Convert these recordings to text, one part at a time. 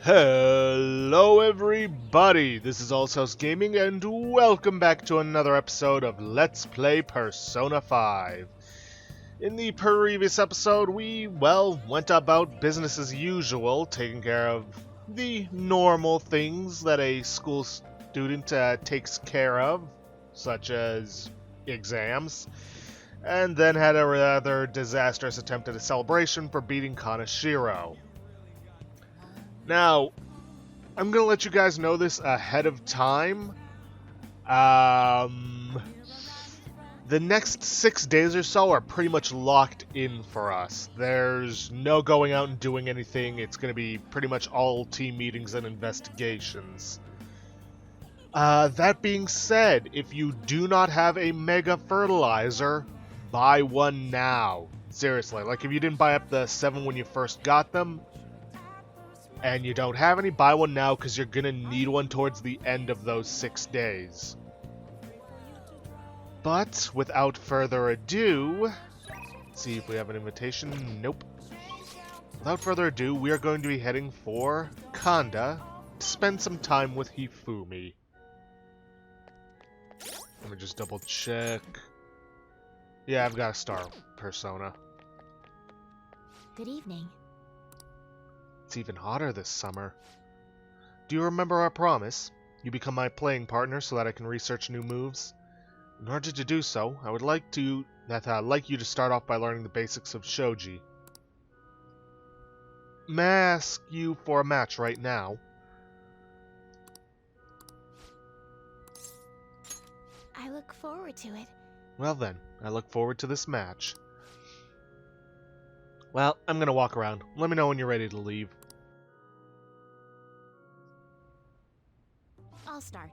Hello everybody, this is Allshouse Gaming and welcome back to another episode of Let's Play Persona 5. In the previous episode, we, went about business as usual, taking care of the normal things that a school student takes care of, such as exams, and then had a rather disastrous attempt at a celebration for beating Kaneshiro. Now, I'm going to let you guys know this ahead of time. The next 6 days or so are pretty much locked in for us. There's no going out and doing anything. It's going to be pretty much all team meetings and investigations. That being said, if you do not have a Mega Fertilizer, buy one now. Seriously, like if you didn't buy up the 7 when you first got them, and you don't have any, buy one now because you're going to need one towards the end of those 6 days. But, without further ado, let's see if we have an invitation. Nope. Without further ado, we are going to be heading for Kanda to spend some time with Hifumi. Let me just double check. Yeah, I've got a star persona. Good evening. It's even hotter this summer. Do you remember our promise? You become my playing partner so that I can research new moves. In order to do so, I would like you to start off by learning the basics of shogi. May I ask you for a match right now? I look forward to it. Well then, I look forward to this match. Well, I'm gonna walk around. Let me know when you're ready to leave. I'll start.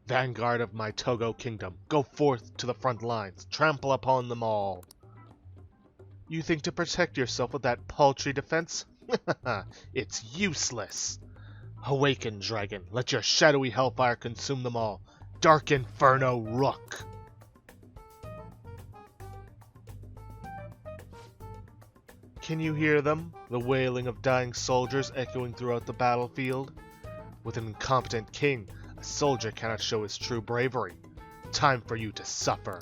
Vanguard of my Togo kingdom, go forth to the front lines, trample upon them all. You think to protect yourself with that paltry defense? It's useless. Awaken, dragon, let your shadowy hellfire consume them all. Dark Inferno Rook. Can you hear them? The wailing of dying soldiers echoing throughout the battlefield? With an incompetent king, a soldier cannot show his true bravery. Time for you to suffer.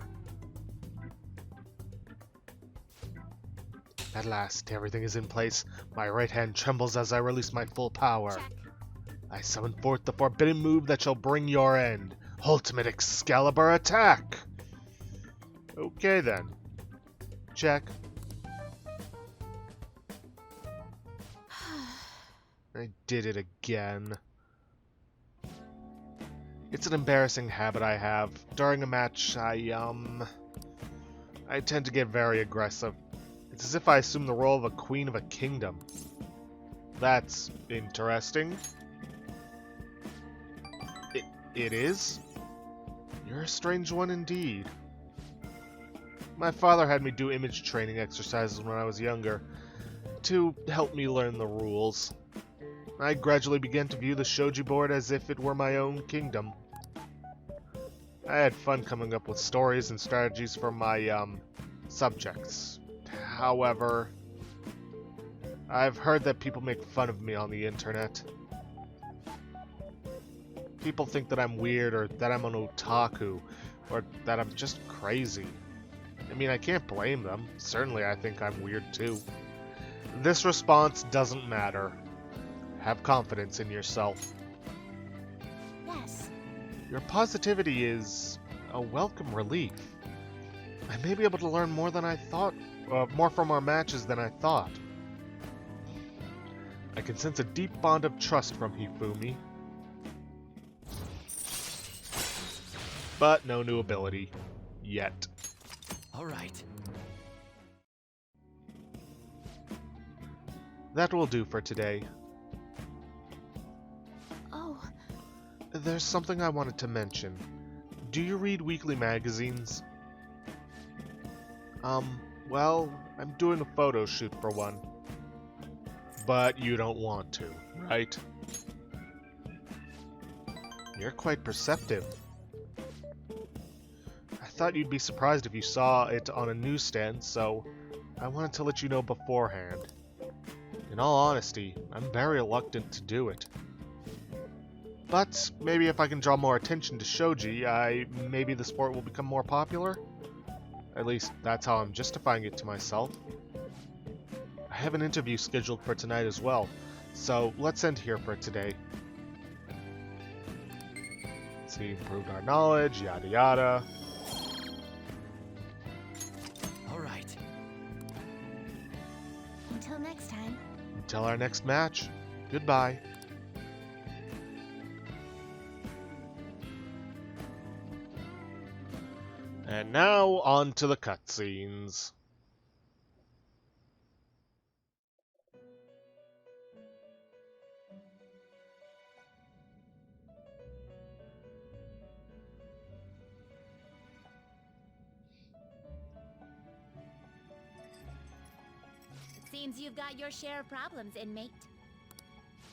At last, everything is in place. My right hand trembles as I release my full power. I summon forth the forbidden move that shall bring your end. Ultimate Excalibur attack! Okay then. Check. I did it again. It's an embarrassing habit I have. During a match, I tend to get very aggressive. It's as if I assume the role of a queen of a kingdom. That's interesting. It is? You're a strange one indeed. My father had me do image training exercises when I was younger to help me learn the rules. I gradually began to view the shogi board as if it were my own kingdom. I had fun coming up with stories and strategies for my, subjects. However, I've heard that people make fun of me on the internet. People think that I'm weird, or that I'm an otaku, or that I'm just crazy. I mean, I can't blame them. Certainly I think I'm weird too. This response doesn't matter. Have confidence in yourself. Yes. Your positivity is a welcome relief. I may be able to learn more than I thought, more from our matches than I thought. I can sense a deep bond of trust from Hifumi. But no new ability. Yet. Alright. That will do for today. Oh, There's something I wanted to mention. Do you read weekly magazines? Well, I'm doing a photo shoot for one. But you don't want to, right? You're quite perceptive. I thought you'd be surprised if you saw it on a newsstand, so I wanted to let you know beforehand. In all honesty, I'm very reluctant to do it. But maybe if I can draw more attention to shogi, maybe the sport will become more popular? At least, that's how I'm justifying it to myself. I have an interview scheduled for tonight as well, so let's end here for today. Let's see, improved our knowledge, yada yada. Alright. Until next time. Until our next match, goodbye. And now, on to the cutscenes. Seems you've got your share of problems, inmate.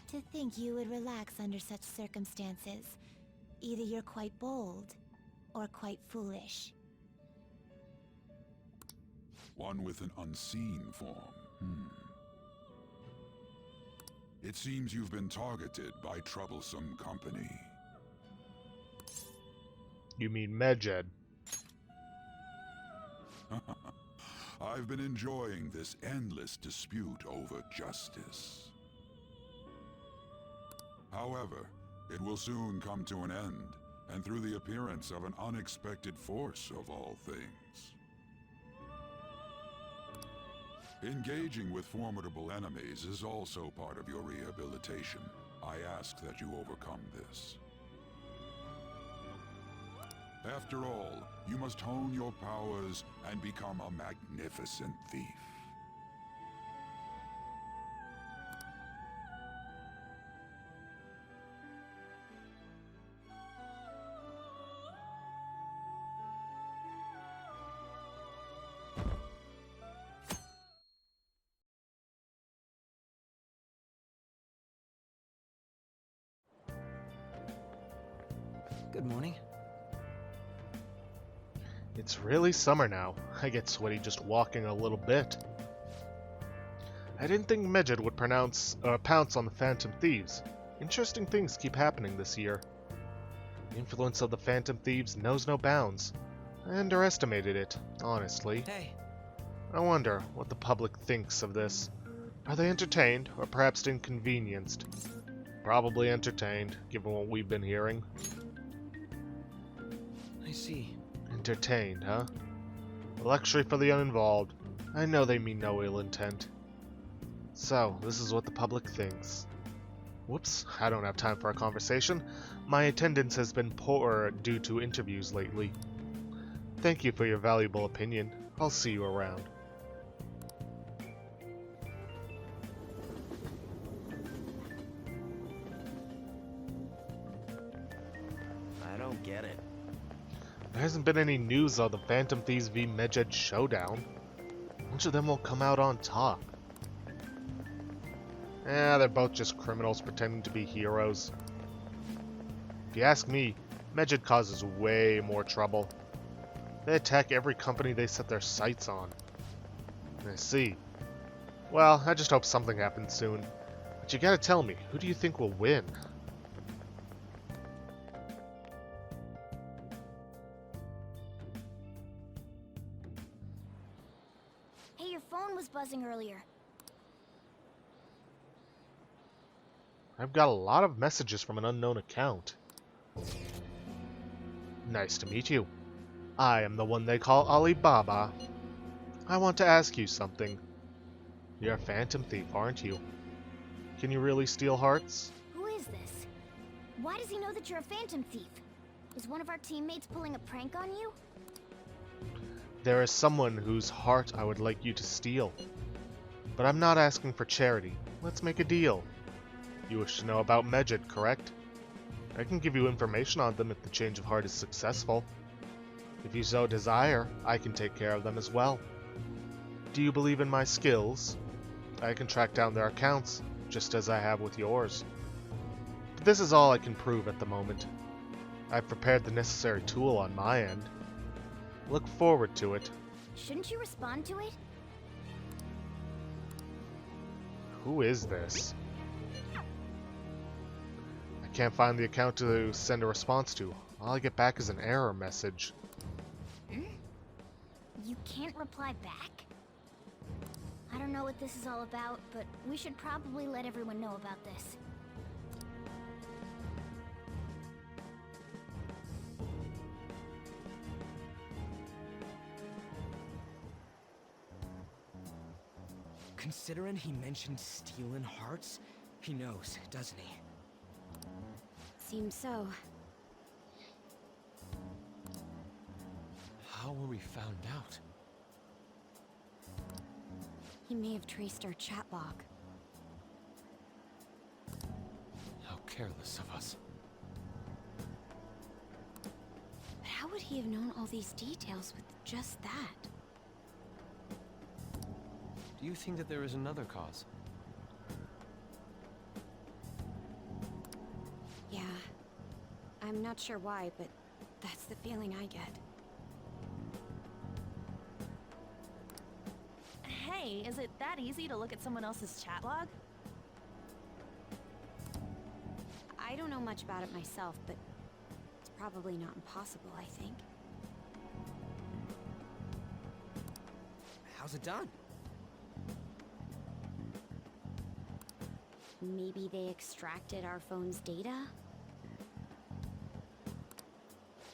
To think you would relax under such circumstances. Either you're quite bold, or quite foolish. One with an unseen form. It seems you've been targeted by troublesome company. You mean Medjed? I've been enjoying this endless dispute over justice. However, it will soon come to an end, and through the appearance of an unexpected force of all things. Engaging with formidable enemies is also part of your rehabilitation. I ask that you overcome this. After all, you must hone your powers and become a magnificent thief. Good morning. It's really summer now. I get sweaty just walking a little bit. I didn't think Medjed would pounce on the Phantom Thieves. Interesting things keep happening this year. The influence of the Phantom Thieves knows no bounds. I underestimated it, honestly. Hey. I wonder what the public thinks of this. Are they entertained, or perhaps inconvenienced? Probably entertained, given what we've been hearing. I see. Entertained, huh? A luxury for the uninvolved. I know they mean no ill intent. So, this is what the public thinks. Whoops, I don't have time for a conversation. My attendance has been poor due to interviews lately. Thank you for your valuable opinion. I'll see you around. I don't get it. There hasn't been any news of the Phantom Thieves v Medjed showdown. Which of them will come out on top? They're both just criminals pretending to be heroes. If you ask me, Medjed causes way more trouble. They attack every company they set their sights on. I see. Well, I just hope something happens soon. But you gotta tell me, who do you think will win? Hey, your phone was buzzing earlier. I've got a lot of messages from an unknown account. Nice to meet you. I am the one they call Alibaba. I want to ask you something. You're a Phantom Thief, aren't you? Can you really steal hearts? Who is this? Why does he know that you're a Phantom Thief? Is one of our teammates pulling a prank on you? There is someone whose heart I would like you to steal. But I'm not asking for charity. Let's make a deal. You wish to know about Medjed, correct? I can give you information on them if the change of heart is successful. If you so desire, I can take care of them as well. Do you believe in my skills? I can track down their accounts, just as I have with yours. But this is all I can prove at the moment. I've prepared the necessary tool on my end. Look forward to it. Shouldn't you respond to it? Who is this? I can't find the account to send a response to. All I get back is an error message. You can't reply back? I don't know what this is all about, but we should probably let everyone know about this. Considering he mentioned stealing hearts, he knows, doesn't he? Seems so. How were we found out? He may have traced our chat log. How careless of us. But how would he have known all these details with just that? Do you think that there is another cause? Yeah. I'm not sure why, but that's the feeling I get. Hey, is it that easy to look at someone else's chat log? I don't know much about it myself, but it's probably not impossible, I think. How's it done? Maybe they extracted our phone's data?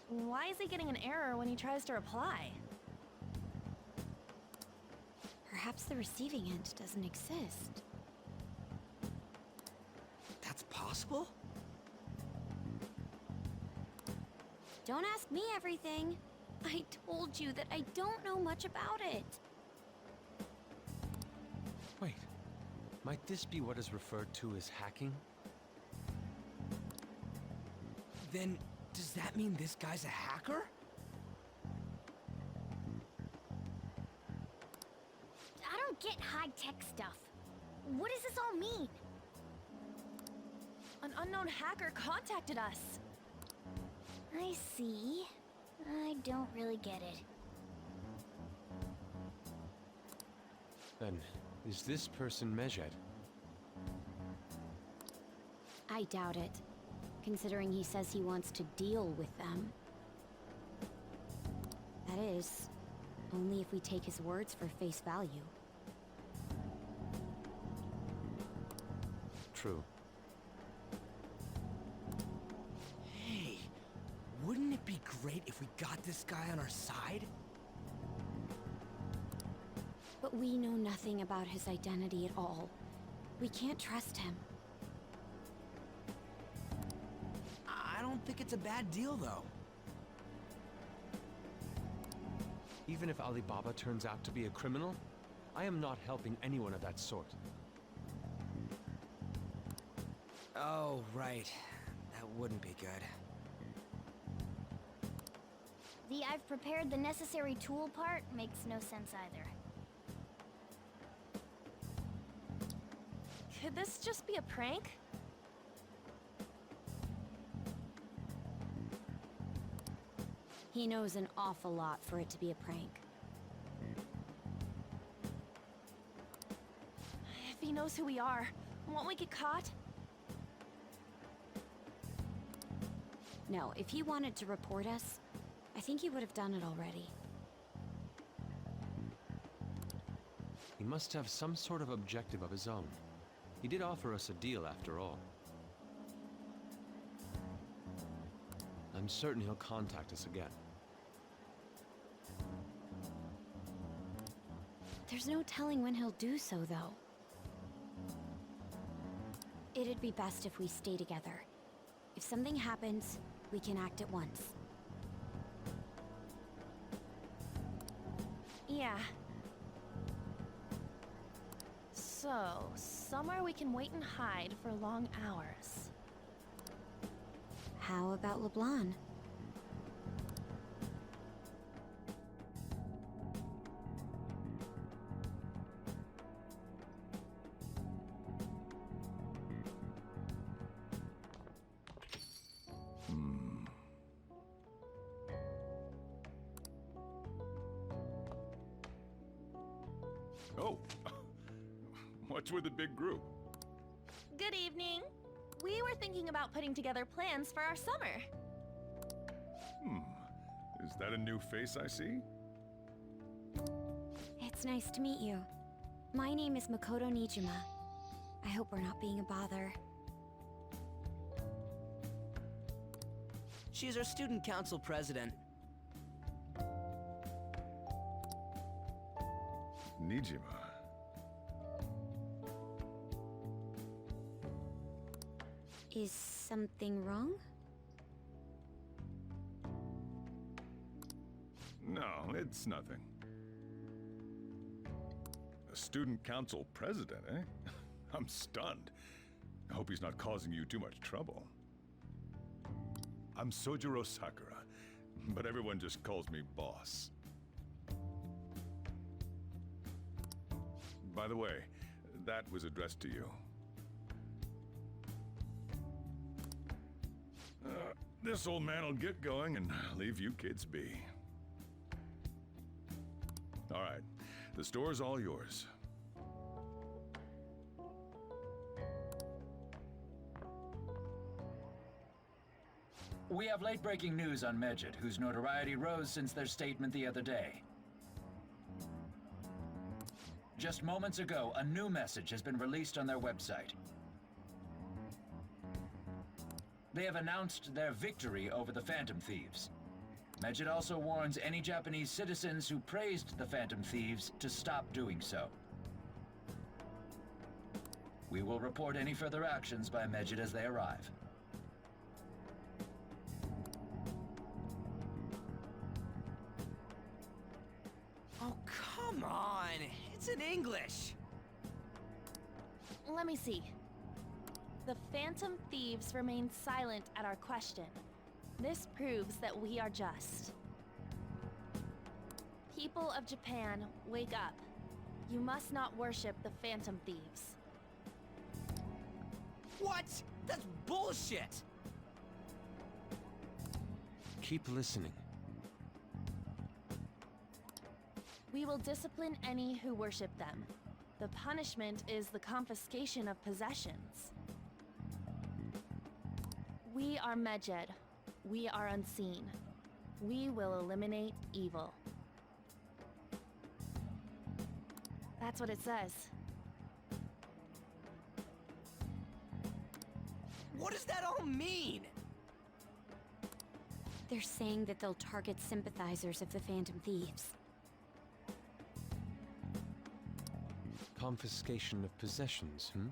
Why is he getting an error when he tries to reply? Perhaps the receiving end doesn't exist. That's possible? Don't ask me everything. I told you that I don't know much about it. Wait, might this be what is referred to as hacking? Then, does that mean this guy's a hacker? I don't get high-tech stuff. What does this all mean? An unknown hacker contacted us. I see. I don't really get it. Then, is this person Medjed? I doubt it, considering he says he wants to deal with them. That is, only if we take his words for face value. True. Hey, wouldn't it be great if we got this guy on our side? But we know nothing about his identity at all. We can't trust him. I don't think it's a bad deal, though. Even if Alibaba turns out to be a criminal, I am not helping anyone of that sort. Oh, right. That wouldn't be good. The "I've prepared the necessary tool" part makes no sense either. Could this just be a prank? He knows an awful lot for it to be a prank. If he knows who we are, won't we get caught? No, if he wanted to report us, I think he would have done it already. He must have some sort of objective of his own. He did offer us a deal after all. I'm certain he'll contact us again. There's no telling when he'll do so, though. It'd be best if we stay together. If something happens, we can act at once. Yeah. So, somewhere we can wait and hide for long hours. How about LeBlanc? Oh, What's with the big group? Good evening. We were thinking about putting together plans for our summer. Is that a new face I see? It's nice to meet you. My name is Makoto Nijima. I hope we're not being a bother. She's our student council president. Nijima. Is something wrong? No, it's nothing. A student council president, eh? I'm stunned. I hope he's not causing you too much trouble. I'm Sojiro Sakura, but everyone just calls me boss. By the way, that was addressed to you. This old man will get going and leave you kids be. All right, the store's all yours. We have late-breaking news on Medjed, whose notoriety rose since their statement the other day. Just moments ago, a new message has been released on their website. They have announced their victory over the Phantom Thieves. Medjed also warns any Japanese citizens who praised the Phantom Thieves to stop doing so. We will report any further actions by Medjed as they arrive. Oh, come on! It's in English! Let me see. The Phantom Thieves remain silent at our question. This proves that we are just. People of Japan, wake up. You must not worship the Phantom Thieves. What? That's bullshit! Keep listening. We will discipline any who worship them. The punishment is the confiscation of possessions. We are Medjed. We are unseen. We will eliminate evil. That's what it says. What does that all mean? They're saying that they'll target sympathizers of the Phantom Thieves. Confiscation of possessions, hmm?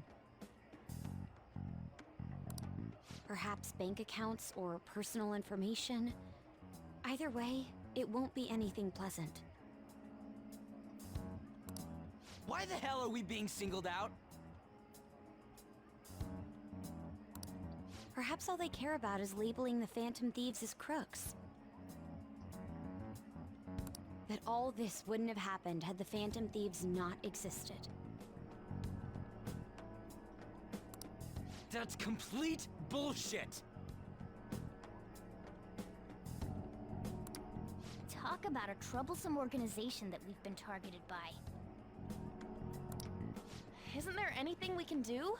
Perhaps bank accounts or personal information. Either way, it won't be anything pleasant. Why the hell are we being singled out? Perhaps all they care about is labeling the Phantom Thieves as crooks. That all this wouldn't have happened had the Phantom Thieves not existed. That's complete bullshit! Talk about a troublesome organization that we've been targeted by. Isn't there anything we can do?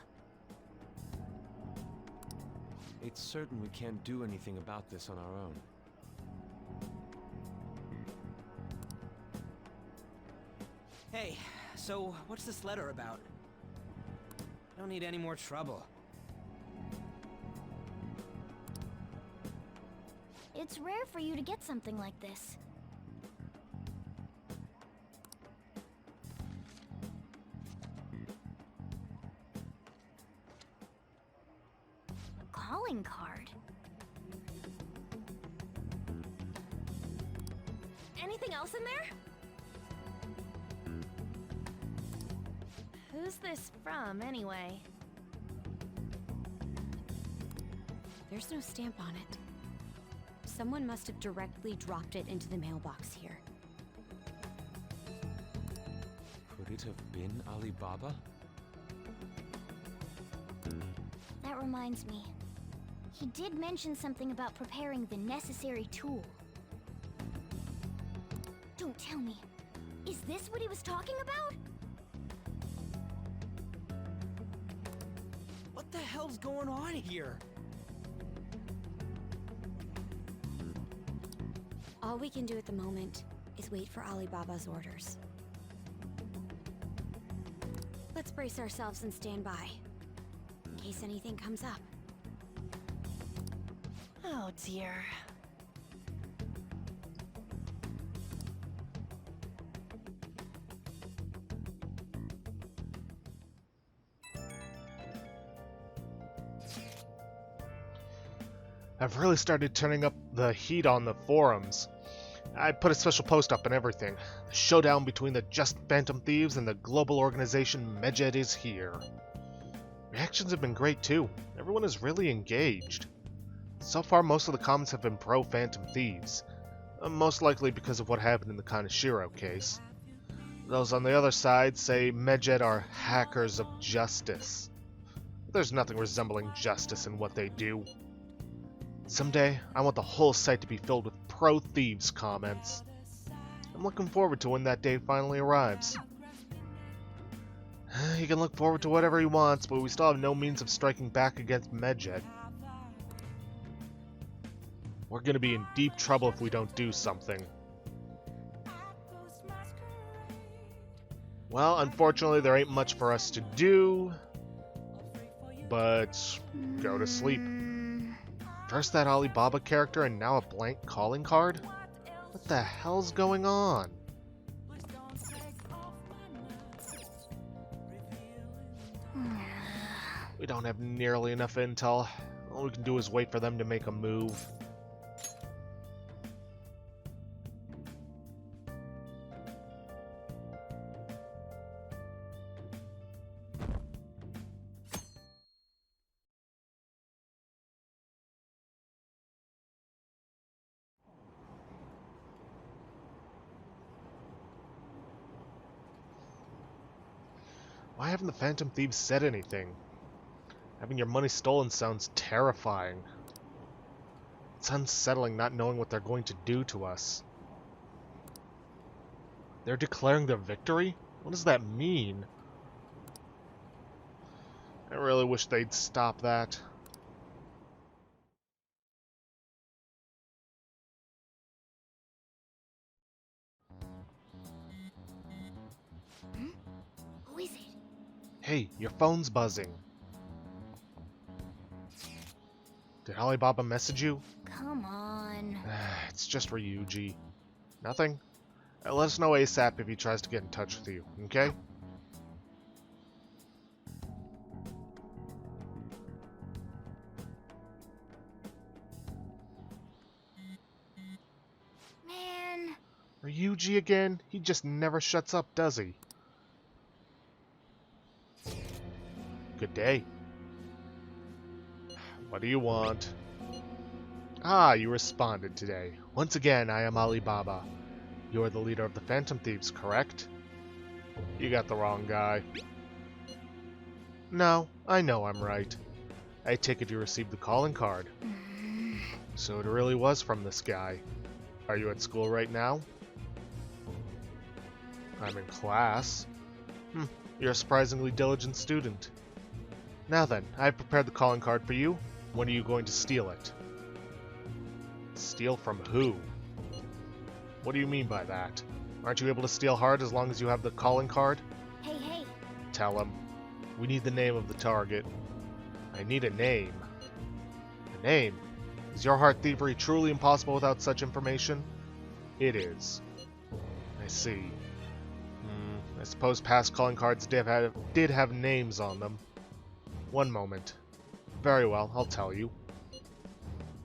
It's certain we can't do anything about this on our own. Hey, so what's this letter about? I don't need any more trouble. It's rare for you to get something like this. A calling card. Anything else in there? Who's this from, anyway? There's no stamp on it. Someone must have directly dropped it into the mailbox here. Could it have been Alibaba? That reminds me. He did mention something about preparing the necessary tool. Don't tell me. Is this what he was talking about? hell's going on here? All we can do at the moment is wait for Alibaba's orders. Let's brace ourselves and stand by, in case anything comes up. Oh dear. I've really started turning up the heat on the forums. I put a special post up and everything. The showdown between the Just Phantom Thieves and the global organization Medjed is here. Reactions have been great too. Everyone is really engaged. So far, most of the comments have been pro-Phantom Thieves. Most likely because of what happened in the Kaneshiro case. Those on the other side say Medjed are hackers of justice. There's nothing resembling justice in what they do. Someday, I want the whole site to be filled with pro-thieves comments. I'm looking forward to when that day finally arrives. He can look forward to whatever he wants, but we still have no means of striking back against Medjed. We're gonna be in deep trouble if we don't do something. Well, unfortunately, there ain't much for us to do, but go to sleep. First that Alibaba character and now a blank calling card? What the hell's going on? We don't have nearly enough intel. All we can do is wait for them to make a move. Why haven't the Phantom Thieves said anything? Having your money stolen sounds terrifying. It's unsettling not knowing what they're going to do to us. They're declaring their victory? What does that mean? I really wish they'd stop that. Who is it? Hey, your phone's buzzing. Did Alibaba message you? Come on. It's just Ryuji. Nothing? Let us know ASAP if he tries to get in touch with you, okay? Man. Ryuji again? He just never shuts up, does he? Good day. What do you want? Ah, you responded today. Once again, I am Alibaba. You are the leader of the Phantom Thieves, correct? You got the wrong guy. No, I know I'm right. I take it you received the calling card. So it really was from this guy. Are you at school right now? I'm in class. You're a surprisingly diligent student. Now then, I've prepared the calling card for you. When are you going to steal it? Steal from who? What do you mean by that? Aren't you able to steal hard as long as you have the calling card? Hey, hey. Tell him. We need the name of the target. I need a name. A name? Is your heart thievery truly impossible without such information? It is. I see. I suppose past calling cards did have names on them. One moment. Very well, I'll tell you.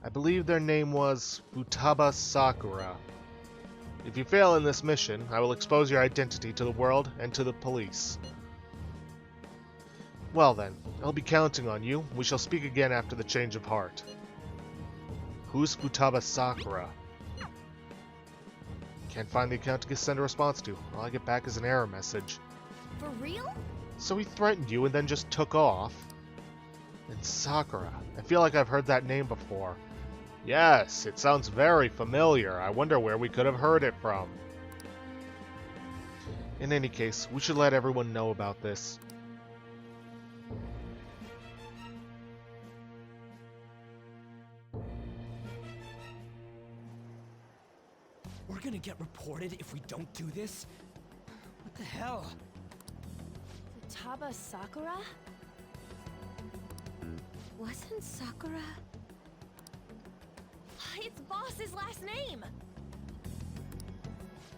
I believe their name was Futaba Sakura. If you fail in this mission, I will expose your identity to the world and to the police. Well then, I'll be counting on you. We shall speak again after the change of heart. Who's Futaba Sakura? Can't find the account to send a response to. All I get back is an error message. For real? So he threatened you and then just took off? And Sakura. I feel like I've heard that name before. Yes, it sounds very familiar. I wonder where we could have heard it from. In any case, we should let everyone know about this. We're gonna get reported if we don't do this? What the hell? Futaba Sakura? Wasn't Sakura... It's Boss's last name!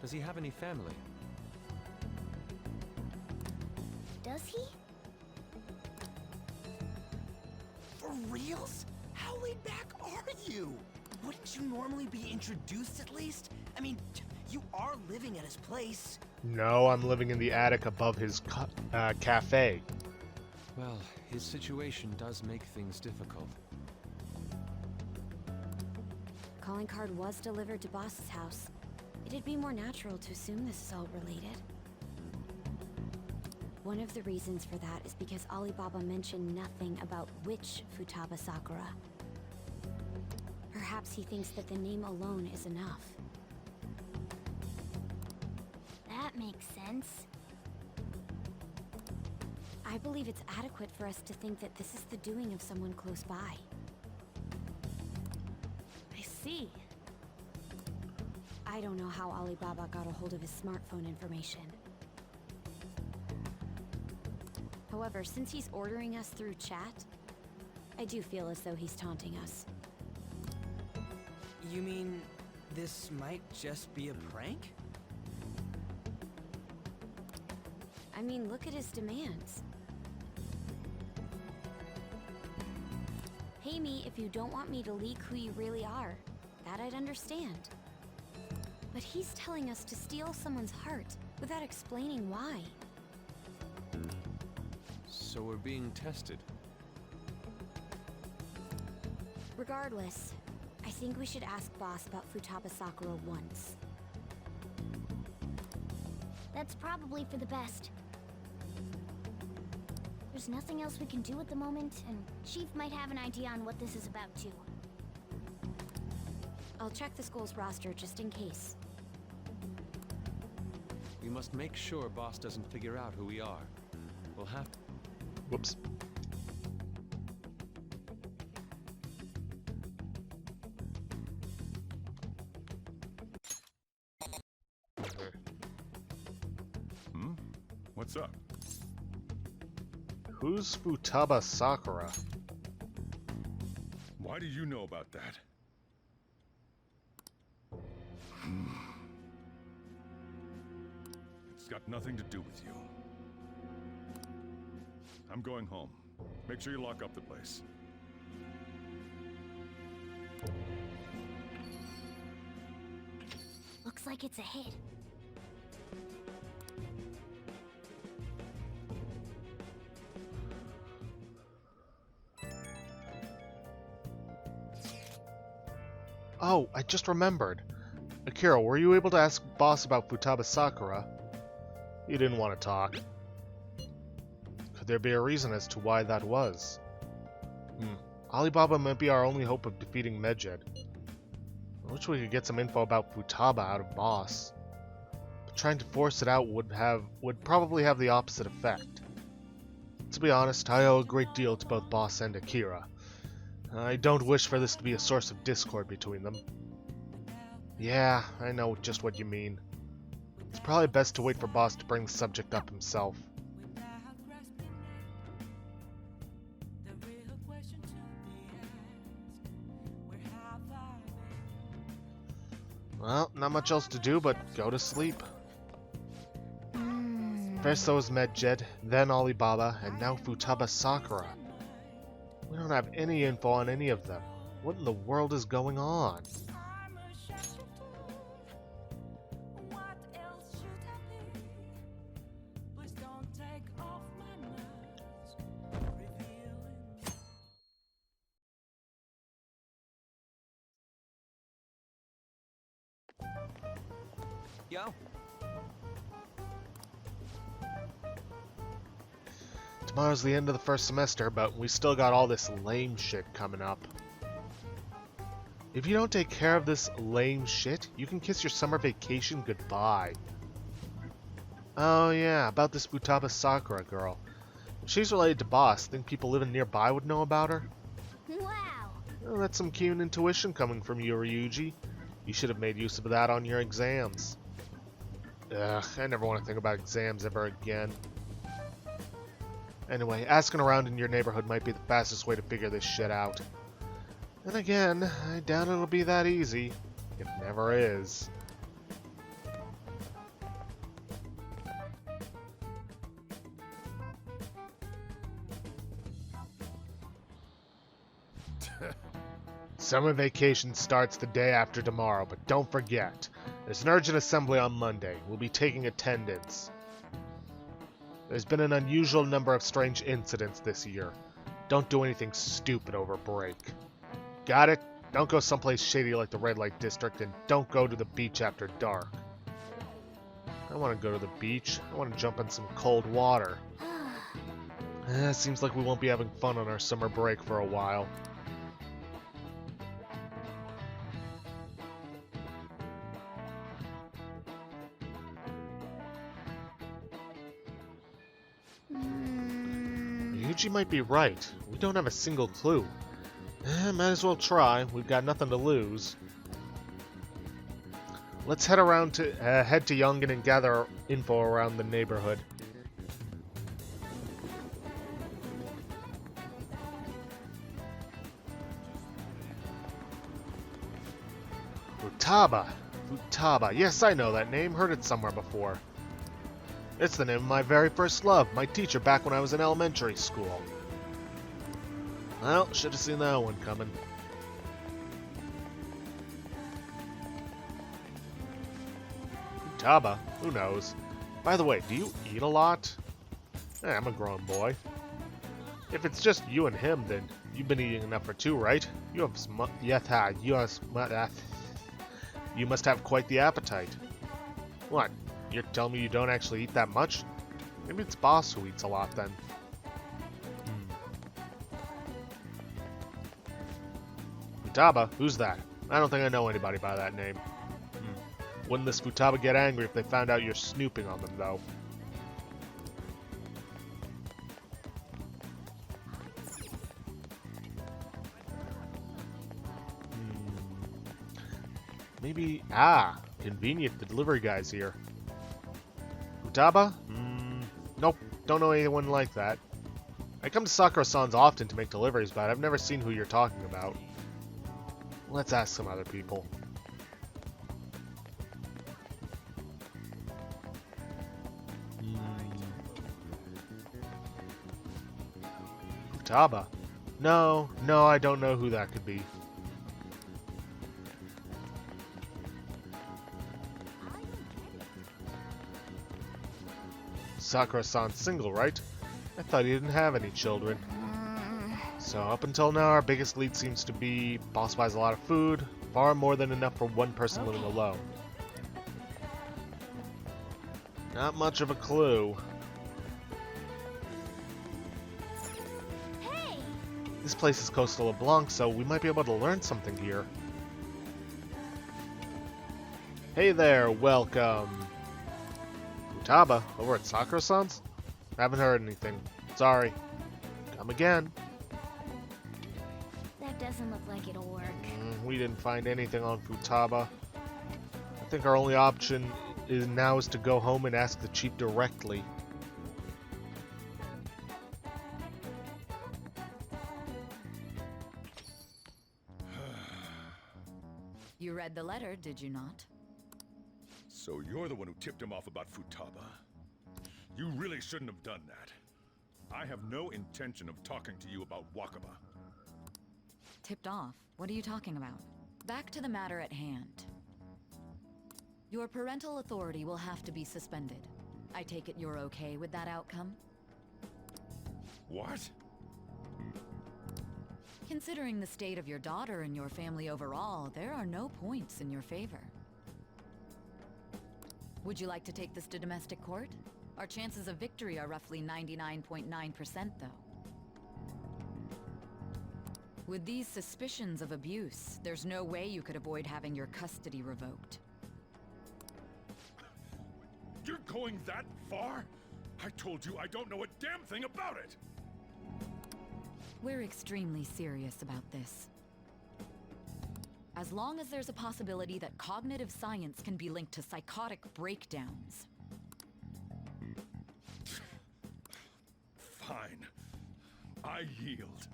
Does he have any family? Does he? For reals? How laid back are you? Wouldn't you normally be introduced at least? I mean, you are living at his place. No, I'm living in the attic above his cafe. Well, his situation does make things difficult. Calling card was delivered to Boss's house. It'd be more natural to assume this is all related. One of the reasons for that is because Alibaba mentioned nothing about which Futaba Sakura. Perhaps he thinks that the name alone is enough. That makes sense. I believe it's adequate for us to think that this is the doing of someone close by. I see. I don't know how Alibaba got a hold of his smartphone information. However, since he's ordering us through chat, I do feel as though he's taunting us. You mean this might just be a prank? I mean, look at his demands. Pay me if you don't want me to leak who you really are. That I'd understand. But he's telling us to steal someone's heart without explaining why. So we're being tested. Regardless, I think we should ask Boss about Futaba Sakura once. That's probably for the best. There's nothing else we can do at the moment, and Chief might have an idea on what this is about too. I'll check the school's roster just in case. We must make sure Boss doesn't figure out who we are. We'll have... Whoops. What's up? Who's Futaba Sakura? Why do you know about that? It's got nothing to do with you. I'm going home. Make sure you lock up the place. Looks like it's a hit. Oh, I just remembered. Akira, were you able to ask Boss about Futaba Sakura? He didn't want to talk. Could there be a reason as to why that was? Alibaba might be our only hope of defeating Medjed. I wish we could get some info about Futaba out of Boss. But trying to force it out would probably have the opposite effect. To be honest, I owe a great deal to both Boss and Akira. I don't wish for this to be a source of discord between them. Yeah, I know just what you mean. It's probably best to wait for Boss to bring the subject up himself. Well, not much else to do but go to sleep. First there was Medjed, then Alibaba, and now Futaba Sakura. We don't have any info on any of them. What in the world is going on? Yo. Tomorrow's the end of the first semester, but we still got all this lame shit coming up. If you don't take care of this lame shit, you can kiss your summer vacation goodbye. Oh yeah, about this Futaba Sakura girl. If she's related to Boss, think people living nearby would know about her? Wow! Oh, that's some keen intuition coming from you, Ryuji. You should have made use of that on your exams. Ugh, I never want to think about exams ever again. Anyway, asking around in your neighborhood might be the fastest way to figure this shit out. Then again, I doubt it'll be that easy. It never is. Summer vacation starts the day after tomorrow, but don't forget, there's an urgent assembly on Monday. We'll be taking attendance. There's been an unusual number of strange incidents this year. Don't do anything stupid over break. Got it? Don't go someplace shady like the Red Light District, and don't go to the beach after dark. I want to go to the beach. I want to jump in some cold water. Seems like we won't be having fun on our summer break for a while. Ryuji might be right. We don't have a single clue. Might as well try. We've got nothing to lose. Let's head around to head to Yongen and gather info around the neighborhood. Futaba. Futaba. Yes, I know that name. Heard it somewhere before. It's the name of my very first love, my teacher back when I was in elementary school. Well, should have seen that one coming. Futaba? Who knows? By the way, do you eat a lot? I'm a grown boy. If it's just you and him, then you've been eating enough for two, right? You must have quite the appetite. What? You're telling me you don't actually eat that much? Maybe it's Boss who eats a lot then. Futaba? Who's that? I don't think I know anybody by that name. Wouldn't this Futaba get angry if they found out you're snooping on them, though? Maybe... Ah! Convenient, the delivery guy's here. Futaba? Nope, don't know anyone like that. I come to Sakura-san's often to make deliveries, but I've never seen who you're talking about. Let's ask some other people. Futaba? No, I don't know who that could be. Sakura-san's single, right? I thought he didn't have any children. So up until now, our biggest lead seems to be Boss buys a lot of food, far more than enough for one person living alone. Not much of a clue. Hey! This place is Coastal LeBlanc, so we might be able to learn something here. Hey there, welcome. Futaba, over at Sakura-san's? Haven't heard anything. Sorry. Come again. That doesn't look like it'll work. We didn't find anything on Futaba. I think our only option is to go home and ask the chief directly. You read the letter, did you not? So you're the one who tipped him off about Futaba? You really shouldn't have done that. I have no intention of talking to you about Wakaba. Tipped off? What are you talking about? Back to the matter at hand. Your parental authority will have to be suspended. I take it you're okay with that outcome? What? Considering the state of your daughter and your family overall, there are no points in your favor. Would you like to take this to domestic court? Our chances of victory are roughly 99.9%, though. With these suspicions of abuse, there's no way you could avoid having your custody revoked. You're going that far? I told you I don't know a damn thing about it! We're extremely serious about this. as long as there's a possibility that cognitive science can be linked to psychotic breakdowns. Fine. I yield.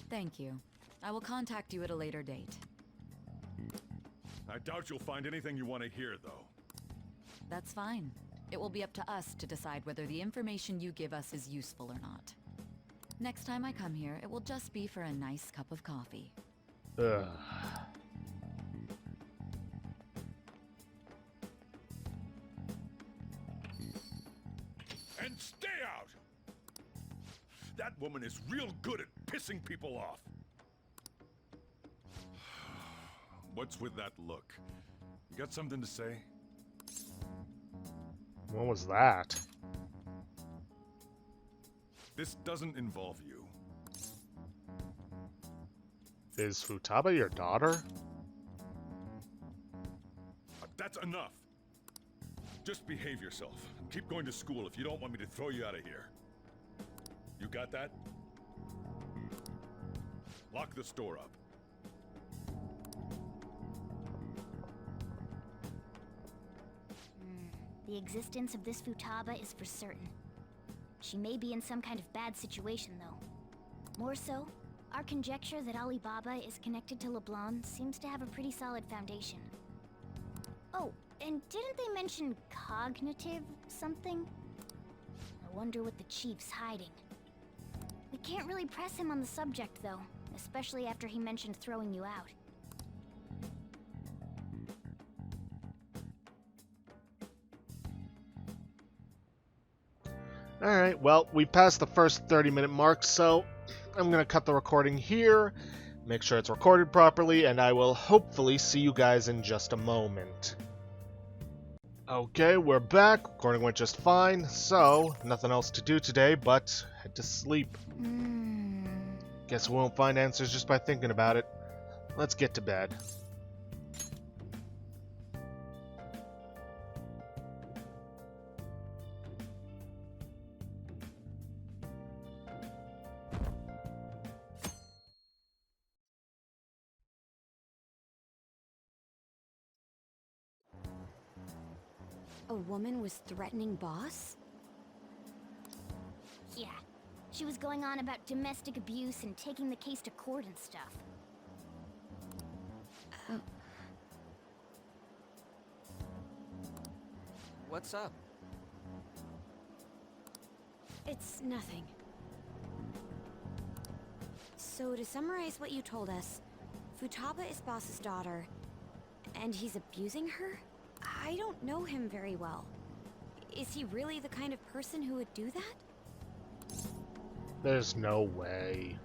Thank you. I will contact you at a later date. I doubt you'll find anything you want to hear, though. That's fine. It will be up to us to decide whether the information you give us is useful or not. Next time I come here, it will just be for a nice cup of coffee. Ugh. And stay out! That woman is real good at pissing people off. What's with that look? You got something to say? What was that? This doesn't involve you. Is Futaba your daughter? That's enough. Just behave yourself. And keep going to school if you don't want me to throw you out of here. You got that? Lock the store up. The existence of this Futaba is for certain. She may be in some kind of bad situation, though. More so, our conjecture that Alibaba is connected to LeBlanc seems to have a pretty solid foundation. Oh, and didn't they mention cognitive something? I wonder what the chief's hiding. We can't really press him on the subject, though, especially after he mentioned throwing you out. Alright, well, we passed the first 30-minute mark, so I'm going to cut the recording here, make sure it's recorded properly, and I will hopefully see you guys in just a moment. Okay, we're back. Recording went just fine, so nothing else to do today but head to sleep. Guess we won't find answers just by thinking about it. Let's get to bed. A woman was threatening Boss? Yeah. She was going on about domestic abuse and taking the case to court and stuff. What's up? It's nothing. So to summarize what you told us, Futaba is Boss's daughter, and he's abusing her? I don't know him very well. Is he really the kind of person who would do that? There's no way.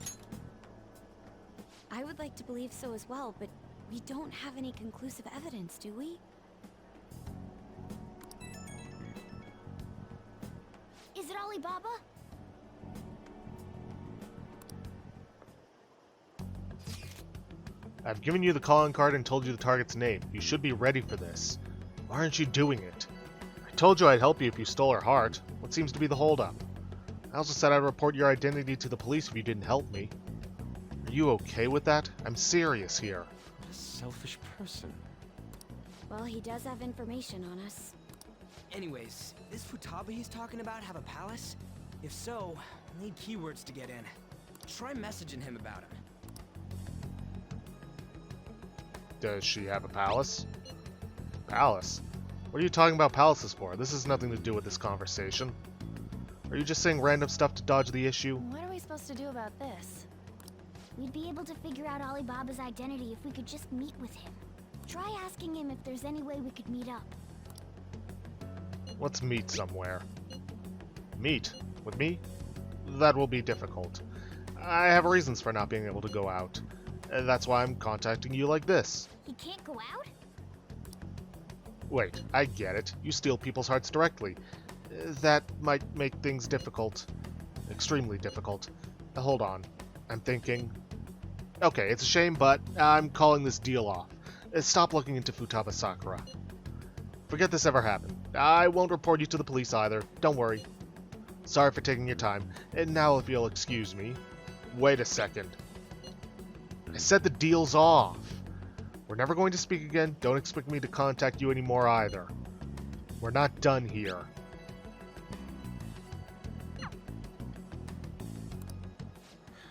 I would like to believe so as well, but we don't have any conclusive evidence, do we? Is it Alibaba? I've given you the calling card and told you the target's name. You should be ready for this. Why aren't you doing it? I told you I'd help you if you stole her heart. What seems to be the holdup? I also said I'd report your identity to the police if you didn't help me. Are you okay with that? I'm serious here. What a selfish person. Well, he does have information on us. Anyways, this Futaba he's talking about have a palace? If so, I need keywords to get in. Try messaging him about him. Does she have a palace? Palace? What are you talking about palaces for? This has nothing to do with this conversation. Are you just saying random stuff to dodge the issue? What are we supposed to do about this? We'd be able to figure out Alibaba's identity if we could just meet with him. Try asking him if there's any way we could meet up. Let's meet somewhere. Meet? With me? That will be difficult. I have reasons for not being able to go out. That's why I'm contacting you like this. He can't go out? Wait, I get it. You steal people's hearts directly. That might make things difficult. Extremely difficult. Hold on. I'm thinking... Okay, it's a shame, but I'm calling this deal off. Stop looking into Futaba Sakura. Forget this ever happened. I won't report you to the police either. Don't worry. Sorry for taking your time. And now if you'll excuse me... Wait a second. I said the deal's off. We're never going to speak again. Don't expect me to contact you anymore either. We're not done here.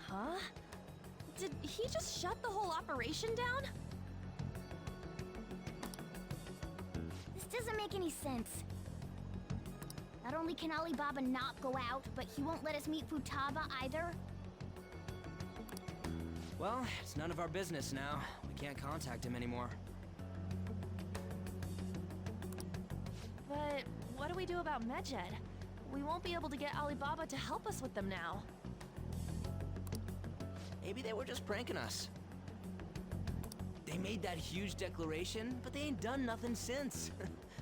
Huh? Did he just shut the whole operation down? This doesn't make any sense. Not only can Alibaba not go out, but he won't let us meet Futaba either. Well, it's none of our business now. We can't contact him anymore. But what do we do about Medjed? We won't be able to get Alibaba to help us with them now. Maybe they were just pranking us. They made that huge declaration, but they ain't done nothing since.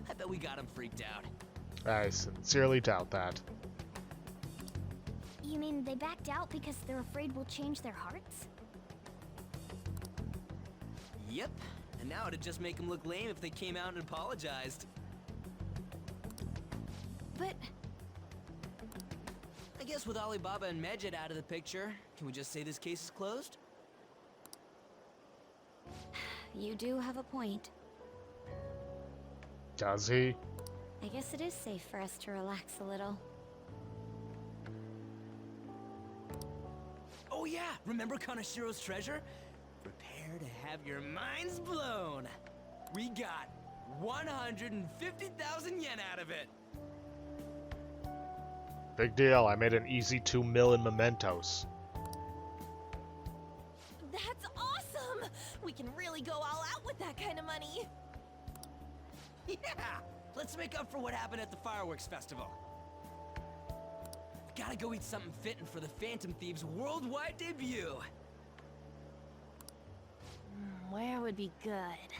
I bet we got them freaked out. I sincerely doubt that. You mean they backed out because they're afraid we'll change their hearts? Yep, and now it'd just make them look lame if they came out and apologized. But I guess with Alibaba and Medjed out of the picture, can we just say this case is closed? You do have a point. Does he? I guess it is safe for us to relax a little. Oh yeah, remember Kanashiro's treasure? Prepare to have your minds blown. We got 150,000 yen out of it. Big deal. I made an easy 2 mil in mementos. that's awesome! We can really go all out with that kind of money. Yeah, let's make up for what happened at the fireworks festival. Gotta go eat something fitting for the Phantom Thieves' worldwide debut. Where would be good?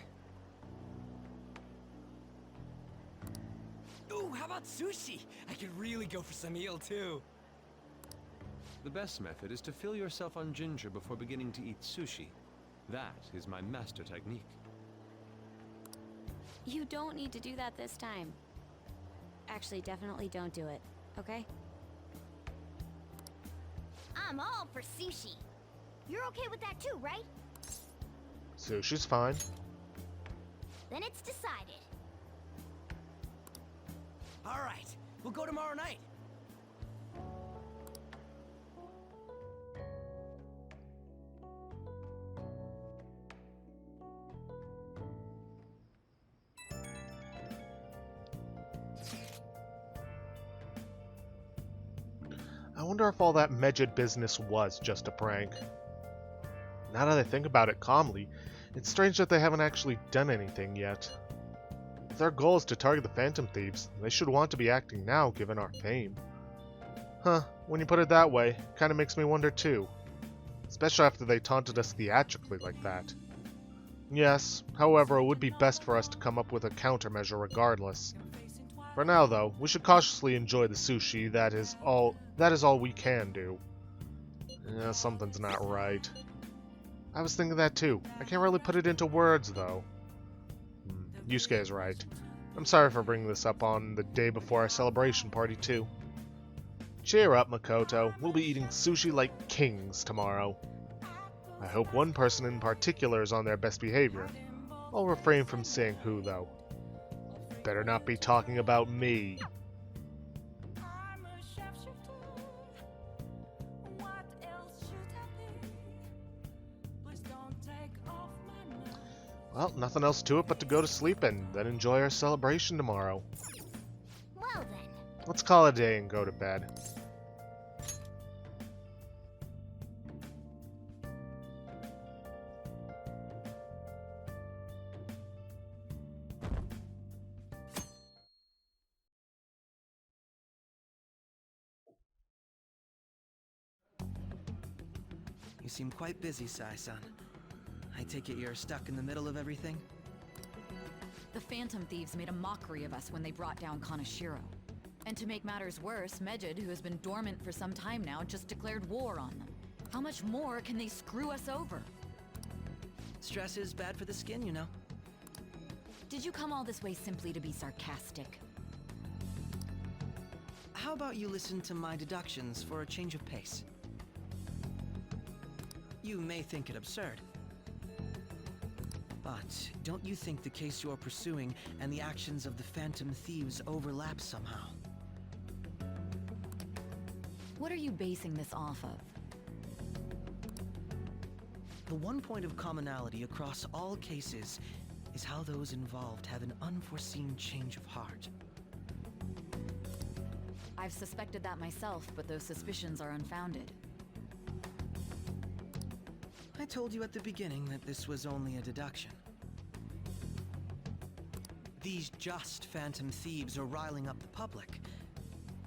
Ooh, how about sushi? I could really go for some eel too. The best method is to fill yourself on ginger before beginning to eat sushi. That is my master technique. You don't need to do that this time. Actually, definitely don't do it, okay? I'm all for sushi. You're okay with that too, right? Sushi's fine. Then it's decided. All right, we'll go tomorrow night. I wonder if all that Medjed business was just a prank. Now that I think about it calmly, it's strange that they haven't actually done anything yet. If their goal is to target the Phantom Thieves, they should want to be acting now given our fame. Huh, when you put it that way, it kinda makes me wonder too. Especially after they taunted us theatrically like that. Yes, however, it would be best for us to come up with a countermeasure regardless. For now though, we should cautiously enjoy the sushi. That is all we can do. Something's not right. I was thinking that too. I can't really put it into words though. Yusuke is right. I'm sorry for bringing this up on the day before our celebration party too. Cheer up, Makoto. We'll be eating sushi like kings tomorrow. I hope one person in particular is on their best behavior. I'll refrain from saying who though. Better not be talking about me. Well, nothing else to it but to go to sleep and then enjoy our celebration tomorrow. Well then. Let's call it a day and go to bed. You seem quite busy, Sai-san. I take it you're stuck in the middle of everything? The Phantom Thieves made a mockery of us when they brought down Kanashiro. And to make matters worse, Medjed, who has been dormant for some time now, just declared war on them. How much more can they screw us over? Stress is bad for the skin, you know. Did you come all this way simply to be sarcastic? How about you listen to my deductions for a change of pace? You may think it absurd, But don't you think the case you're pursuing and the actions of the Phantom Thieves overlap somehow? What are you basing this off of? The one point of commonality across all cases is how those involved have an unforeseen change of heart. I've suspected that myself, but those suspicions are unfounded. I told you at the beginning that this was only a deduction. These just Phantom Thieves are riling up the public.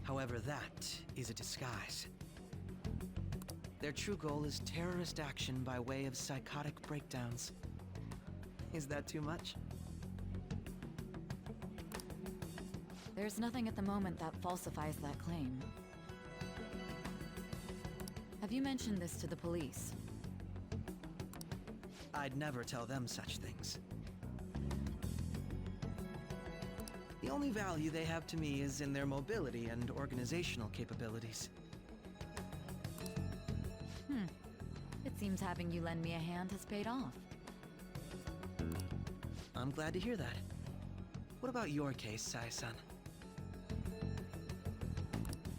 However, that is a disguise. Their true goal is terrorist action by way of psychotic breakdowns. Is that too much? There's nothing at the moment that falsifies that claim. Have you mentioned this to the police? I'd never tell them such things. The only value they have to me is in their mobility and organizational capabilities. It seems having you lend me a hand has paid off. I'm glad to hear that. What about your case, Sai-san?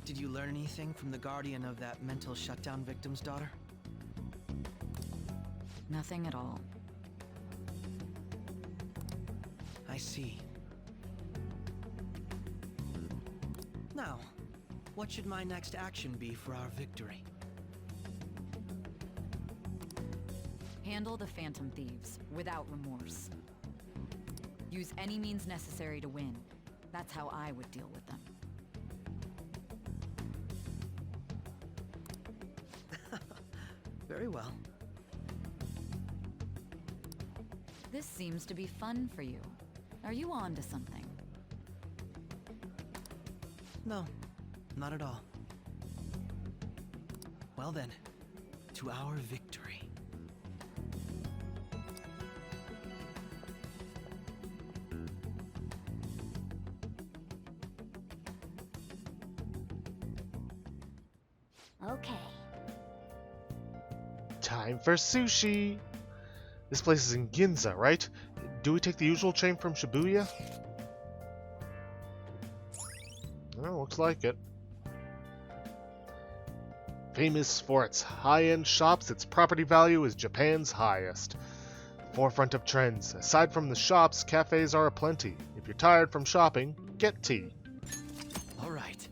Did you learn anything from the guardian of that mental shutdown victim's daughter? Nothing at all. I see. Now, what should my next action be for our victory? Handle the Phantom Thieves, without remorse. Use any means necessary to win. That's how I would deal with them. Very well. This seems to be fun for you. Are you on to something? No, not at all. Well then, to our victory. Okay. Time for sushi! This place is in Ginza, right? Do we take the usual train from Shibuya? Well, looks like it. Famous for its high-end shops, its property value is Japan's highest. Forefront of trends. Aside from the shops, cafes are aplenty. If you're tired from shopping, get tea. All right.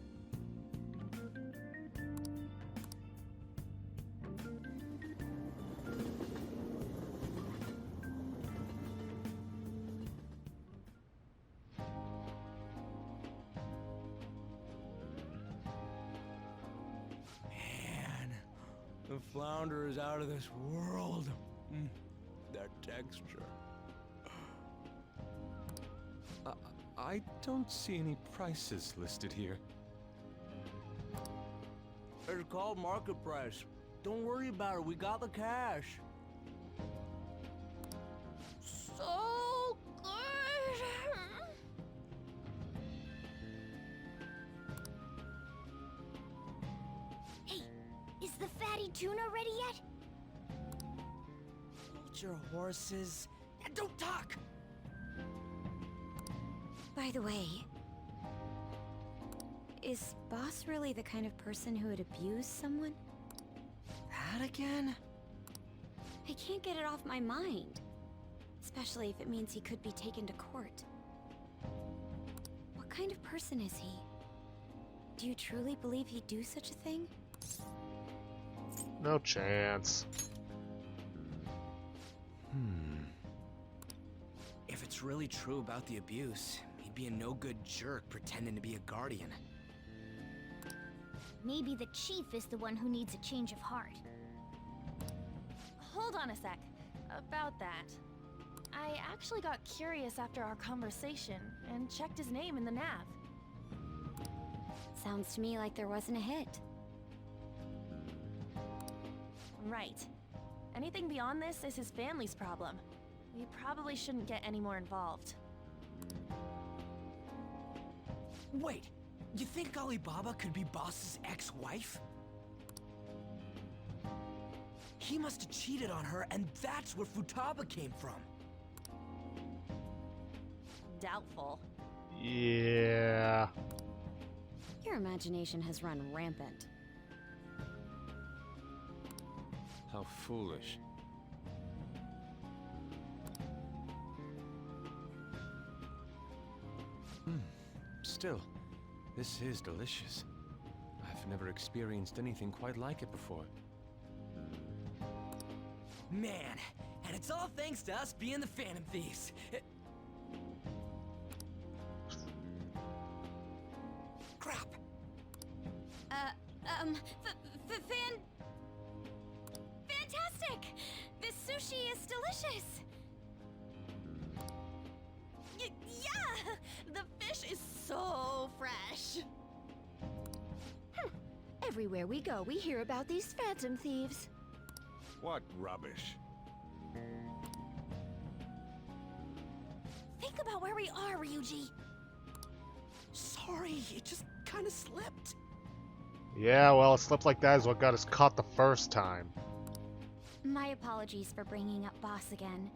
The flounder is out of this world. That texture. I don't see any prices listed here. It's called market price. Don't worry about it. We got the cash. So good. Hey, is the fatty tuna ready yet? Hold your horses and don't talk! By the way, is Boss really the kind of person who would abuse someone? That again? I can't get it off my mind. Especially if it means he could be taken to court. What kind of person is he? Do you truly believe he'd do such a thing? No chance. If it's really true about the abuse, he'd be a no-good jerk pretending to be a guardian. Maybe the chief is the one who needs a change of heart. Hold on a sec. About that. I actually got curious after our conversation and checked his name in the nav. Sounds to me like there wasn't a hit. Right. Anything beyond this is his family's problem. We probably shouldn't get any more involved. Wait, you think Alibaba could be Boss's ex-wife? He must have cheated on her, and that's where Futaba came from. Doubtful. Yeah. Your imagination has run rampant. How foolish. Still, this is delicious. I've never experienced anything quite like it before. Man, and it's all thanks to us being the Phantom Thieves. Crap. Fantastic! This sushi is delicious! Yeah! The fish is so fresh. Everywhere we go, we hear about these phantom thieves. What rubbish. Think about where we are, Ryuji. Sorry, it just kind of slipped. Yeah, well, a slip like that is what got us caught the first time. My apologies for bringing up Boss again.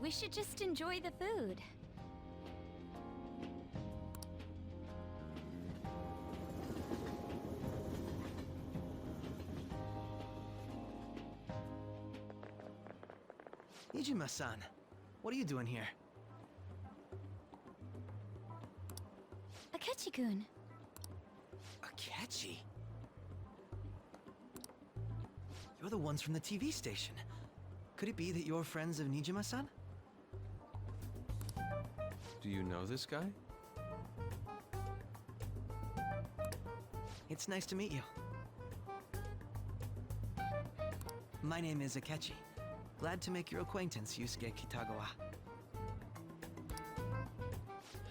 We should just enjoy the food. Nijima-san, what are you doing here? Akechi-kun. Akechi? You're the ones from the TV station. Could it be that you're friends of Nijima-san? Do you know this guy? It's nice to meet you. My name is Akechi. Glad to make your acquaintance, Yusuke Kitagawa.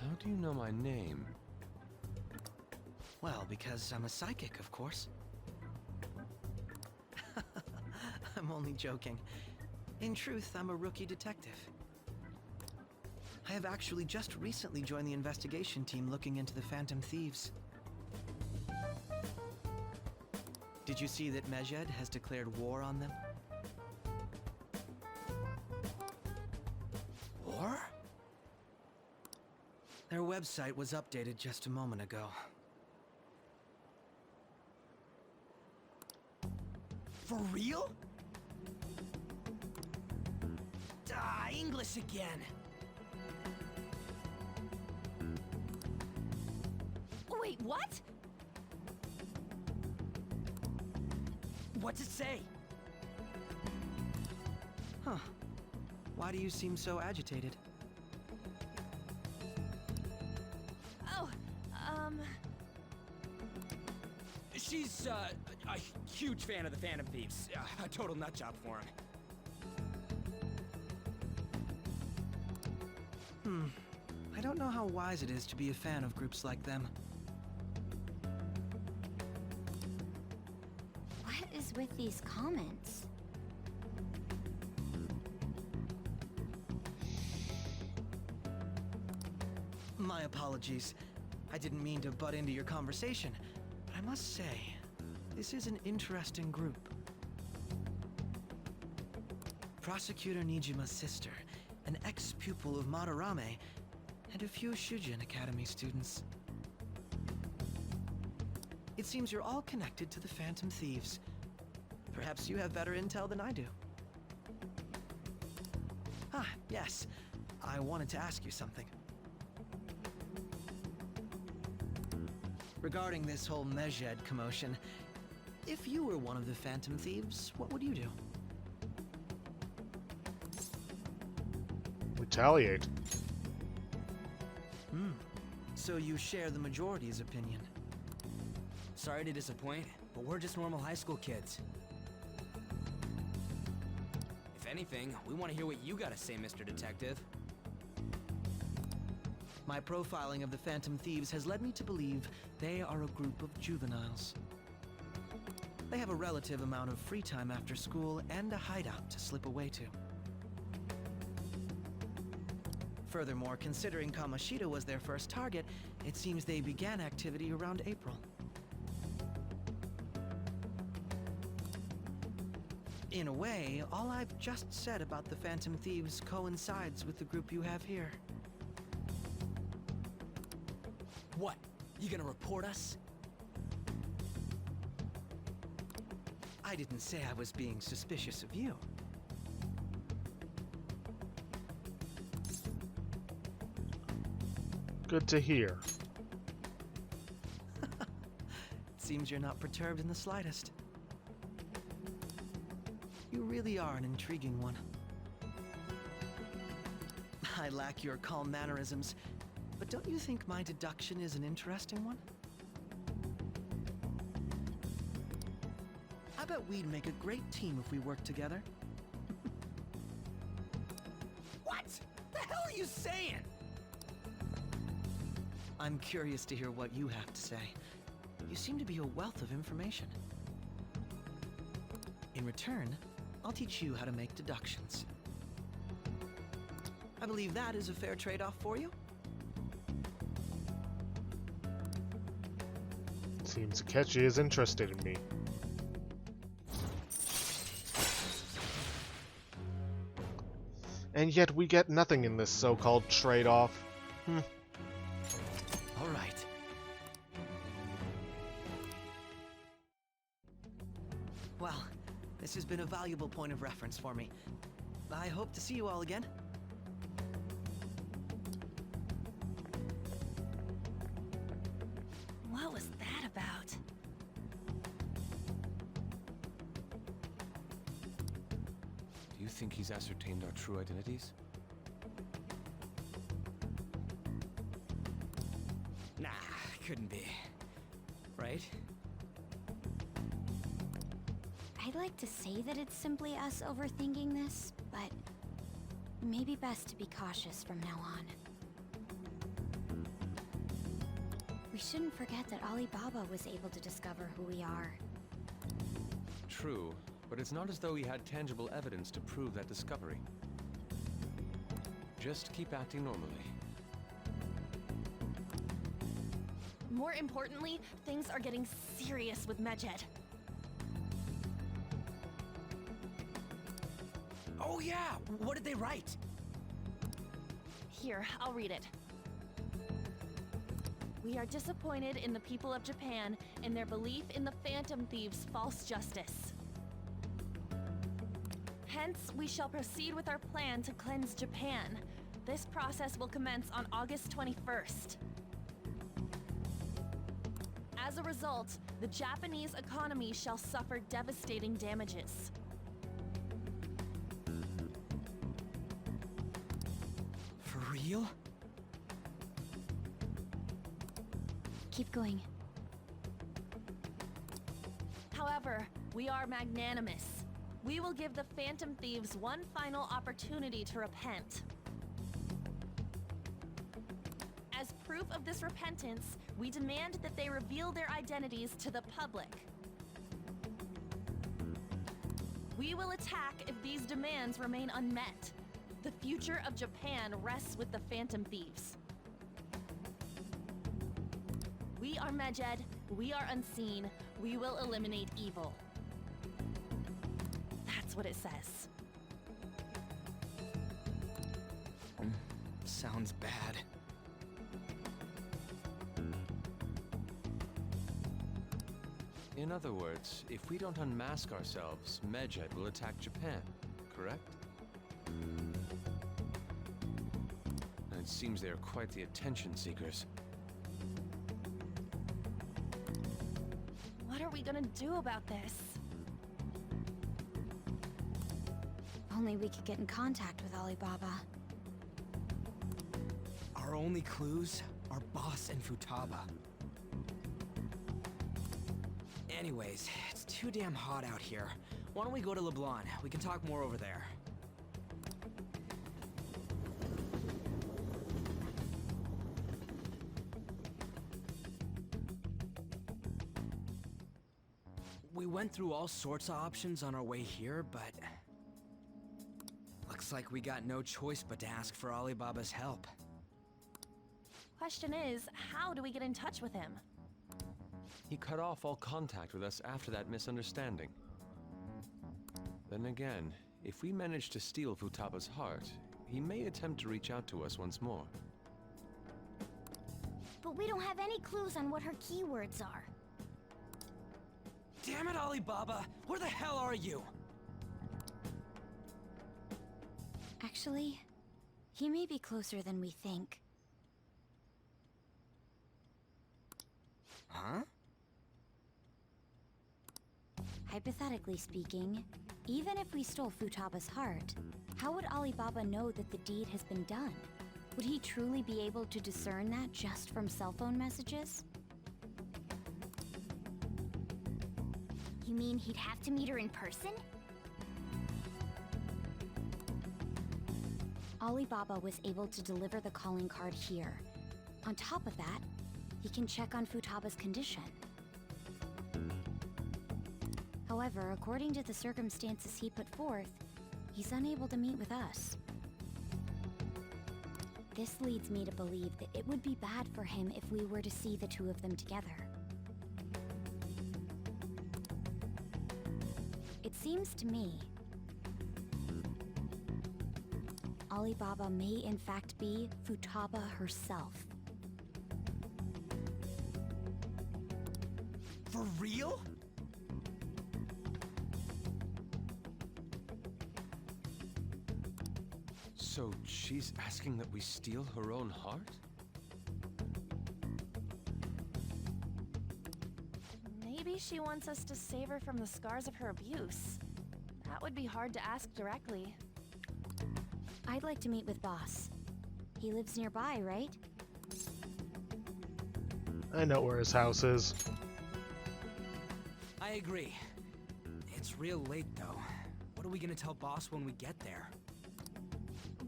How do you know my name? Well, because I'm a psychic, of course. I'm only joking. In truth, I'm a rookie detective. I have actually just recently joined the investigation team looking into the Phantom Thieves. Did you see that Medjed has declared war on them? War? Their website was updated just a moment ago. For real? English again. Wait, what? What's it say? Huh. Why do you seem so agitated? Oh, She's, a huge fan of the Phantom Thieves. A total nutjob for him. I don't know how wise it is to be a fan of groups like them. What is with these comments? My apologies. I didn't mean to butt into your conversation, but I must say, this is an interesting group. Prosecutor Nijima's sister, an ex-pupil of Madarame, and a few Shujin Academy students. It seems you're all connected to the Phantom Thieves. Perhaps you have better intel than I do. Ah, yes. I wanted to ask you something. Regarding this whole Medjed commotion, if you were one of the Phantom Thieves, what would you do? Retaliate. So you share the majority's opinion. Sorry to disappoint, but we're just normal high school kids. If anything, we want to hear what you gotta say, Mr. Detective. My profiling of the Phantom Thieves has led me to believe they are a group of juveniles. They have a relative amount of free time after school and a hideout to slip away to. Furthermore, considering Kamoshida was their first target, it seems they began activity around April. In a way, all I've just said about the Phantom Thieves coincides with the group you have here. What? You gonna report us? I didn't say I was being suspicious of you. Good to hear. Seems you're not perturbed in the slightest. You really are an intriguing one. I lack your calm mannerisms, but don't you think my deduction is an interesting one? I bet we'd make a great team if we worked together. What the hell are you saying? I'm curious to hear what you have to say. You seem to be a wealth of information. In return, I'll teach you how to make deductions. I believe that is a fair trade-off for you. Seems Akechi is interested in me. And yet we get nothing in this so-called trade-off. All right. Well, this has been a valuable point of reference for me. I hope to see you all again. What was that about? Do you think he's ascertained our true identities? Nah, couldn't be. Right? I'd like to say that it's simply us overthinking this, but maybe best to be cautious from now on. We shouldn't forget that Alibaba was able to discover who we are. True, but it's not as though he had tangible evidence to prove that discovery. Just keep acting normally. More importantly, things are getting serious with Medjed. Oh yeah, what did they write? Here, I'll read it. We are disappointed in the people of Japan in their belief in the Phantom Thieves' false justice. Hence, we shall proceed with our plan to cleanse Japan. This process will commence on August 21st. As a result, the Japanese economy shall suffer devastating damages. For real? Keep going. However, we are magnanimous. We will give the Phantom Thieves one final opportunity to repent. As proof of this repentance, we demand that they reveal their identities to the public. We will attack if these demands remain unmet. The future of Japan rests with the Phantom Thieves. We are Medjed, we are unseen, we will eliminate evil. That's what it says. Sounds bad. In other words, if we don't unmask ourselves, Medjed will attack Japan, correct? And it seems they are quite the attention seekers. What are we gonna do about this? Only we could get in contact with Alibaba. Our only clues are Boss and Futaba. Anyways, it's too damn hot out here. Why don't we go to LeBlanc? We can talk more over there. We went through all sorts of options on our way here, but looks like we got no choice but to ask for Alibaba's help. Question is, how do we get in touch with him? He cut off all contact with us after that misunderstanding. Then again, if we manage to steal Futaba's heart, he may attempt to reach out to us once more. but we don't have any clues on what her keywords are. Damn it, Alibaba! Where the hell are you? Actually, he may be closer than we think. Huh? Hypothetically speaking, even if we stole Futaba's heart, how would Alibaba know that the deed has been done? Would he truly be able to discern that just from cell phone messages? You mean he'd have to meet her in person? Alibaba was able to deliver the calling card here. On top of that, he can check on Futaba's condition. However, according to the circumstances he put forth, he's unable to meet with us. This leads me to believe that it would be bad for him if we were to see the two of them together. It seems to me Alibaba may in fact be Futaba herself. For real? So she's asking that we steal her own heart? Maybe she wants us to save her from the scars of her abuse. That would be hard to ask directly. I'd like to meet with Boss. He lives nearby, right? I know where his house is. I agree. It's real late, though. What are we gonna tell Boss when we get there?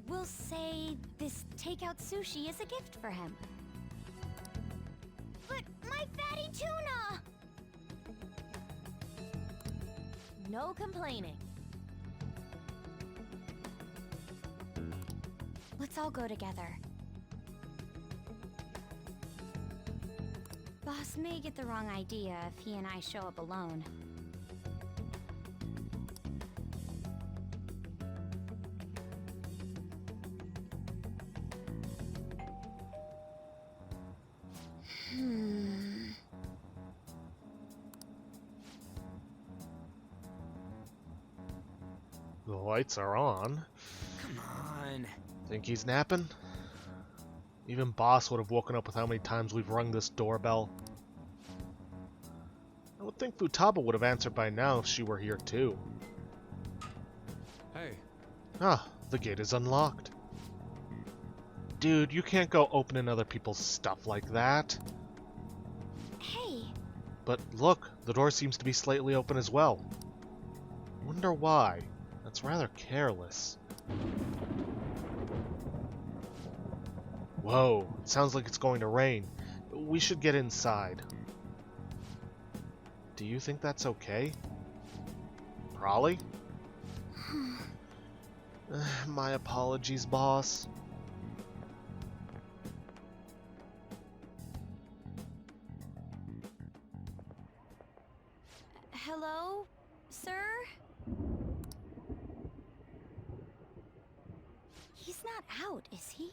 We'll say this takeout sushi is a gift for him. But my fatty tuna! No complaining. Let's all go together. Boss may get the wrong idea if he and I show up alone. The lights are on. Come on. Think he's napping? Even Boss would have woken up with how many times we've rung this doorbell. I would think Futaba would have answered by now if she were here too. Hey. Ah, the gate is unlocked. Dude, you can't go opening other people's stuff like that. Hey! But look, the door seems to be slightly open as well. Wonder why. That's rather careless. Whoa, it sounds like it's going to rain. We should get inside. Do you think that's okay? Probably? My apologies, boss. Hello, sir? He's not out, is he?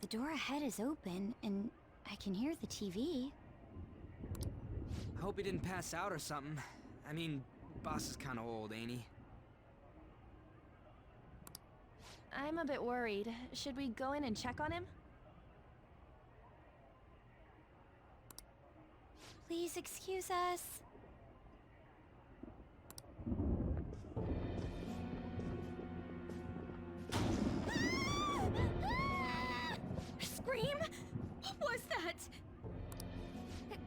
The door ahead is open, and I can hear the TV. Hope he didn't pass out or something. I mean, Boss is kinda old, ain't he? I'm a bit worried. Should we go in and check on him? Please excuse us. Scream? What was that?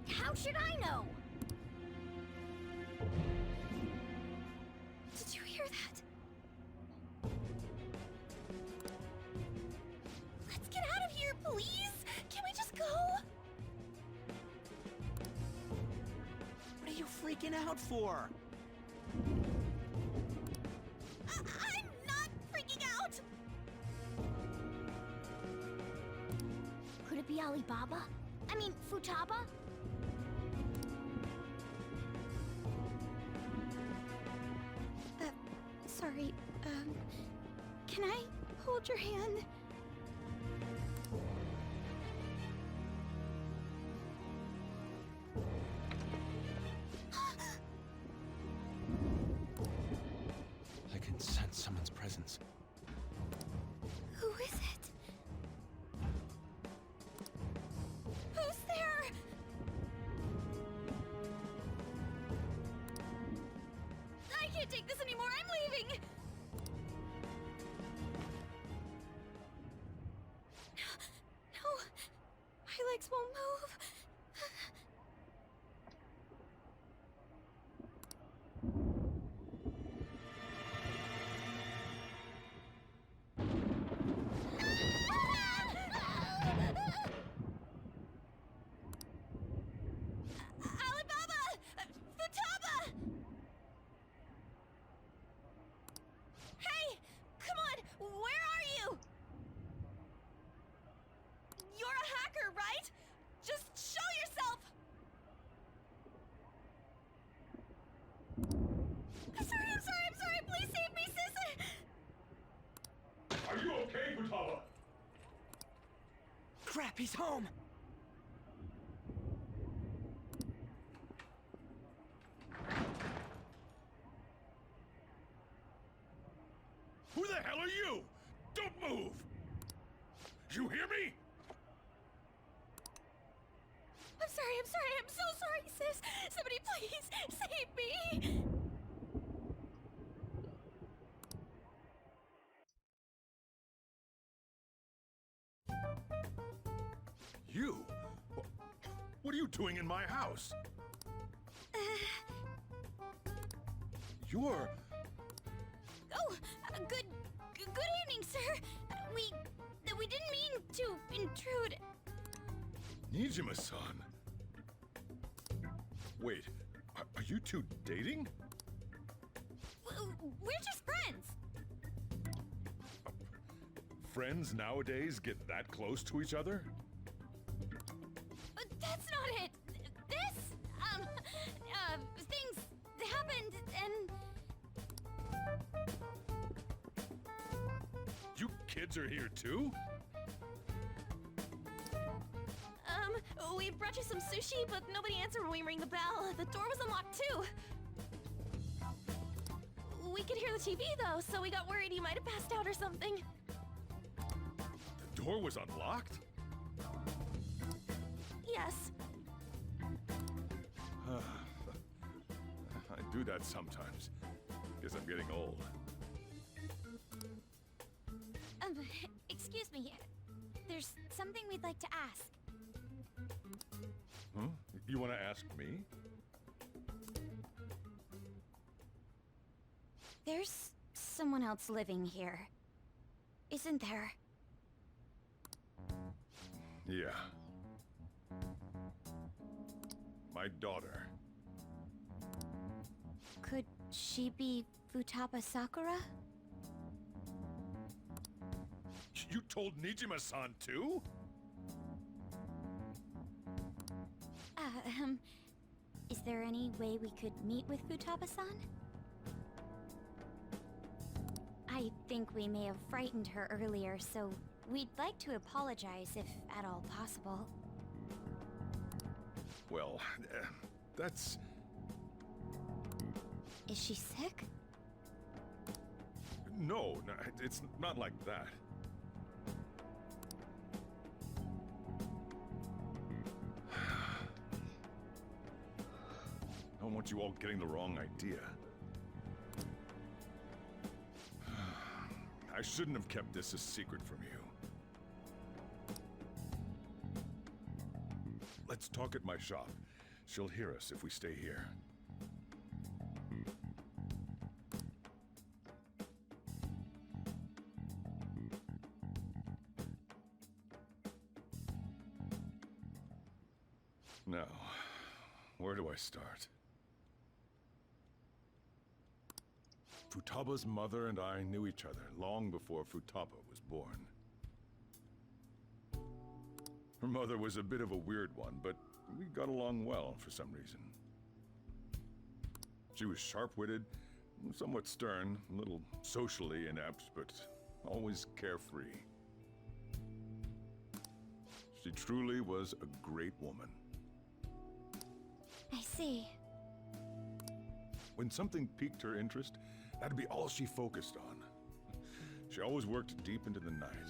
How should I know? Did you hear that? Let's get out of here, please! Can we just go? What are you freaking out for? I'm not freaking out! Could it be Alibaba? I mean, Futaba? Sorry, can I hold your hand? citizens. Who is it? Who's there? I can't take this anymore. I'm leaving. No, my legs won't move. Alibaba! Futaba! Hey! Come on! Where are you? You're a hacker, right? Just show yourself! I'm sorry! Please save me, sis! Are you okay, Futaba? Crap, he's home! Who the hell are you? Don't move! You hear me? I'm so sorry, sis! Somebody please save me! You? What are you doing in my house? You're... Oh, good evening, sir. We didn't mean to intrude. Nijima-san. Wait, are you two dating? We're just friends. Friends nowadays get that close to each other? That's not it. This, things happened and... You kids are here too? We brought you some sushi, but nobody answered when we rang the bell. The door was unlocked too. We could hear the TV though, so we got worried you might have passed out or something. The door was unlocked? Yes. I do that sometimes. Guess I'm getting old. Excuse me. There's something we'd like to ask. Huh? You want to ask me? There's someone else living here, isn't there? Yeah. My daughter. Could she be Futaba Sakura? You told Nijima-san too? Is there any way we could meet with Futaba-san? I think we may have frightened her earlier, so we'd like to apologize if at all possible. Well, that's... Is she sick? No, it's not like that. I don't want you all getting the wrong idea. I shouldn't have kept this a secret from you. Let's talk at my shop. She'll hear us if we stay here. Now, where do I start? Futaba's mother and I knew each other long before Futaba was born. Her mother was a bit of a weird one, but we got along well for some reason. She was sharp-witted, somewhat stern, a little socially inept, but always carefree. She truly was a great woman. I see. When something piqued her interest, that'd be all she focused on. She always worked deep into the night.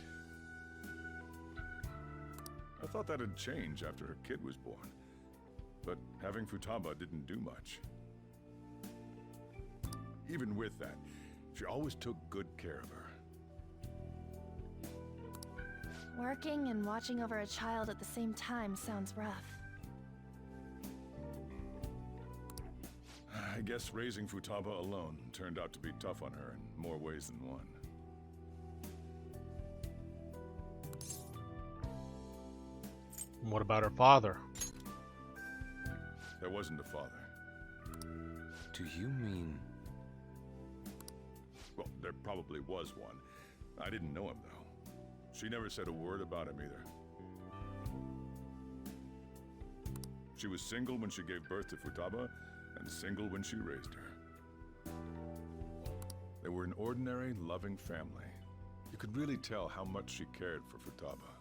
I thought that'd change after her kid was born, but having Futaba didn't do much. Even with that, she always took good care of her. Working and watching over a child at the same time sounds rough. I guess raising Futaba alone turned out to be tough on her in more ways than one. What about her father? There wasn't a father. Do you mean... Well, there probably was one. I didn't know him, though. She never said a word about him either. She was single when she gave birth to Futaba, and single when she raised her. They were an ordinary, loving family. You could really tell how much she cared for Futaba.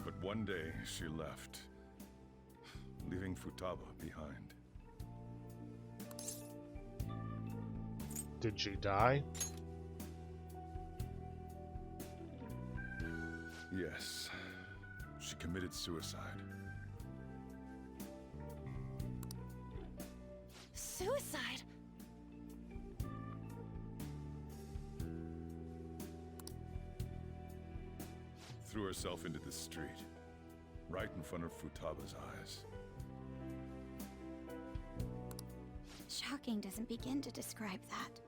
But one day, she left, leaving Futaba behind. Did she die? Yes. She committed suicide. Suicide? Threw herself into the street, right in front of Futaba's eyes. Shocking doesn't begin to describe that.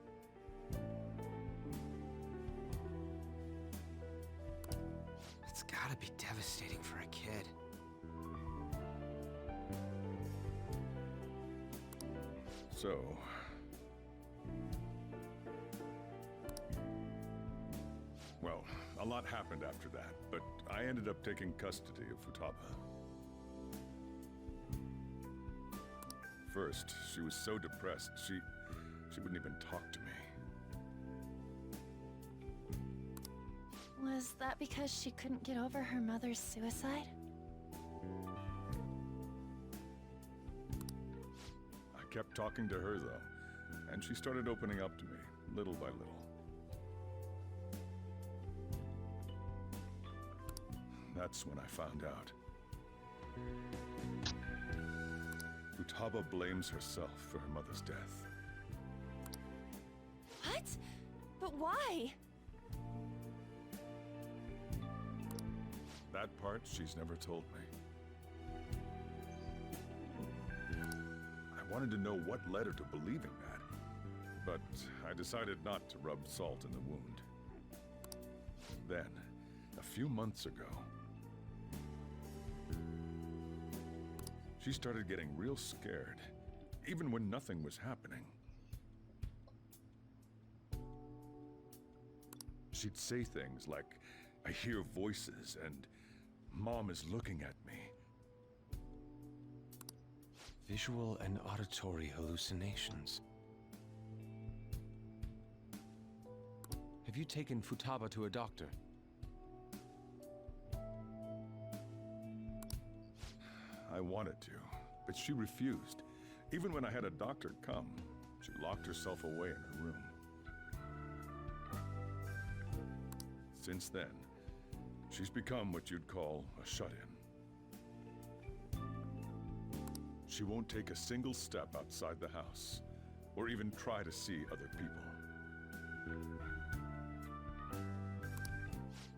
It's gotta be devastating for a kid. So... well, a lot happened after that, but I ended up taking custody of Futaba. First, she was so depressed, she wouldn't even talk to me. Was that because she couldn't get over her mother's suicide? I kept talking to her, though, and she started opening up to me, little by little. That's when I found out. Futaba blames herself for her mother's death. What? But why? That part she's never told me. I wanted to know what led her to believing that, but I decided not to rub salt in the wound. Then, a few months ago, she started getting real scared, even when nothing was happening. She'd say things like, "I hear voices," and "Mom is looking at me." Visual and auditory hallucinations. Have you taken Futaba to a doctor? I wanted to, but she refused. Even when I had a doctor come, she locked herself away in her room. Since then, she's become what you'd call a shut-in. She won't take a single step outside the house, or even try to see other people.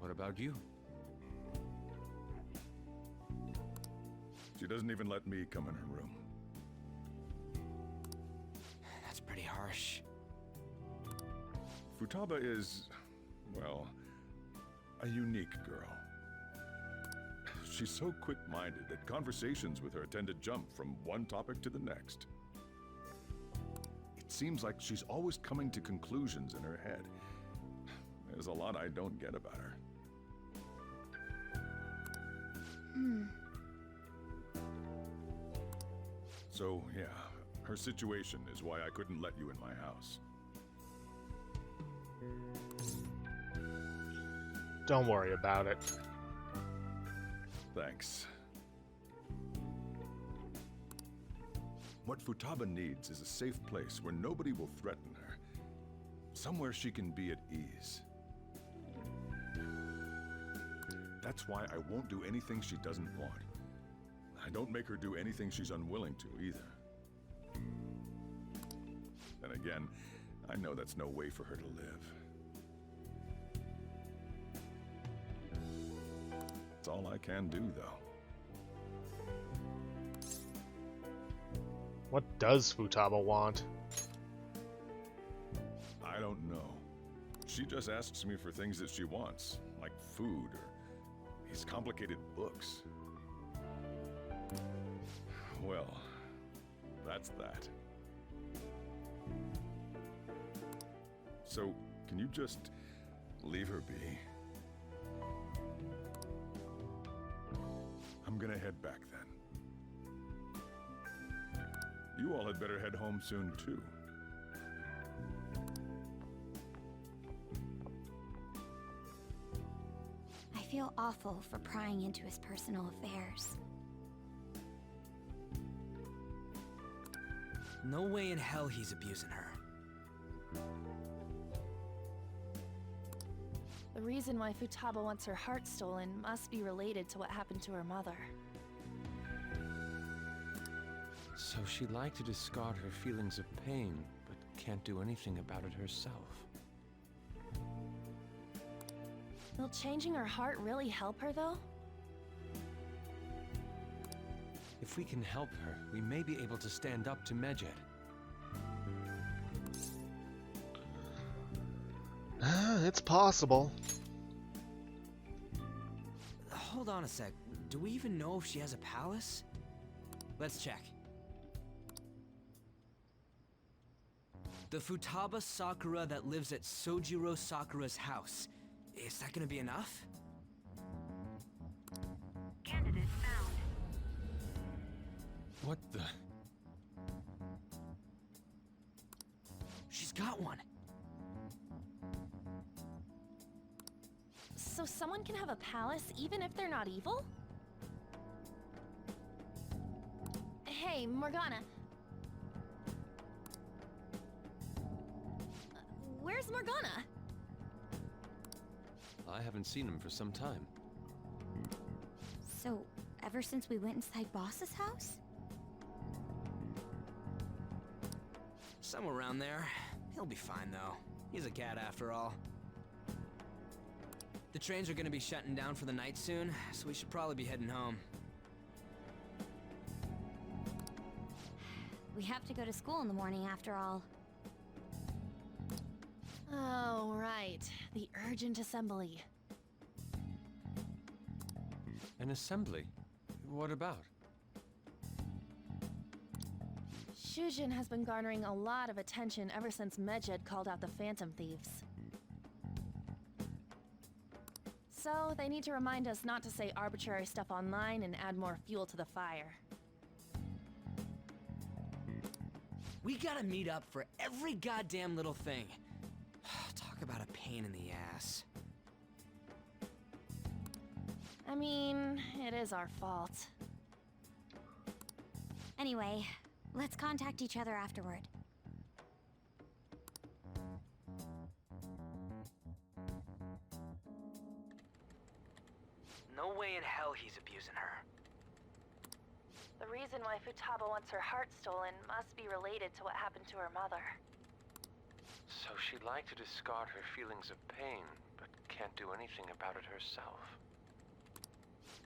What about you? She doesn't even let me come in her room. That's pretty harsh. Futaba is, well, a unique girl. She's so quick-minded that conversations with her tend to jump from one topic to the next. It seems like she's always coming to conclusions in her head. There's a lot I don't get about her. So, yeah, her situation is why I couldn't let you in my house. Don't worry about it. Thanks. What Futaba needs is a safe place where nobody will threaten her. Somewhere she can be at ease. That's why I won't do anything she doesn't want. I don't make her do anything she's unwilling to, either. Then again, I know that's no way for her to live. It's all I can do, though. What does Futaba want? I don't know. She just asks me for things that she wants, like food or these complicated books. Well, that's that. So, can you just leave her be? I'm gonna head back then. You all had better head home soon, too. I feel awful for prying into his personal affairs. No way in hell he's abusing her. The reason why Futaba wants her heart stolen must be related to what happened to her mother. So she'd like to discard her feelings of pain, but can't do anything about it herself. Will changing her heart really help her, though? If we can help her, we may be able to stand up to Medjed. It's possible. Hold on a sec. Do we even know if she has a palace? Let's check. The Futaba Sakura that lives at Sojiro Sakura's house. Is that gonna be enough? Candidate found. What the? She's got one. So someone can have a palace even if they're not evil? Hey, Morgana. Where's Morgana? I haven't seen him for some time. So, ever since we went inside Boss's house? Somewhere around there. He'll be fine, though. He's a cat after all. The trains are gonna be shutting down for the night soon, so we should probably be heading home. We have to go to school in the morning after all. Oh, right. The urgent assembly. An assembly? What about? Shujin has been garnering a lot of attention ever since Medjed called out the Phantom Thieves. So, they need to remind us not to say arbitrary stuff online and add more fuel to the fire. We gotta meet up for every goddamn little thing. Talk about a pain in the ass. I mean, it is our fault. Anyway, let's contact each other afterward. No way in hell he's abusing her. The reason why Futaba wants her heart stolen must be related to what happened to her mother. So she'd like to discard her feelings of pain, but can't do anything about it herself.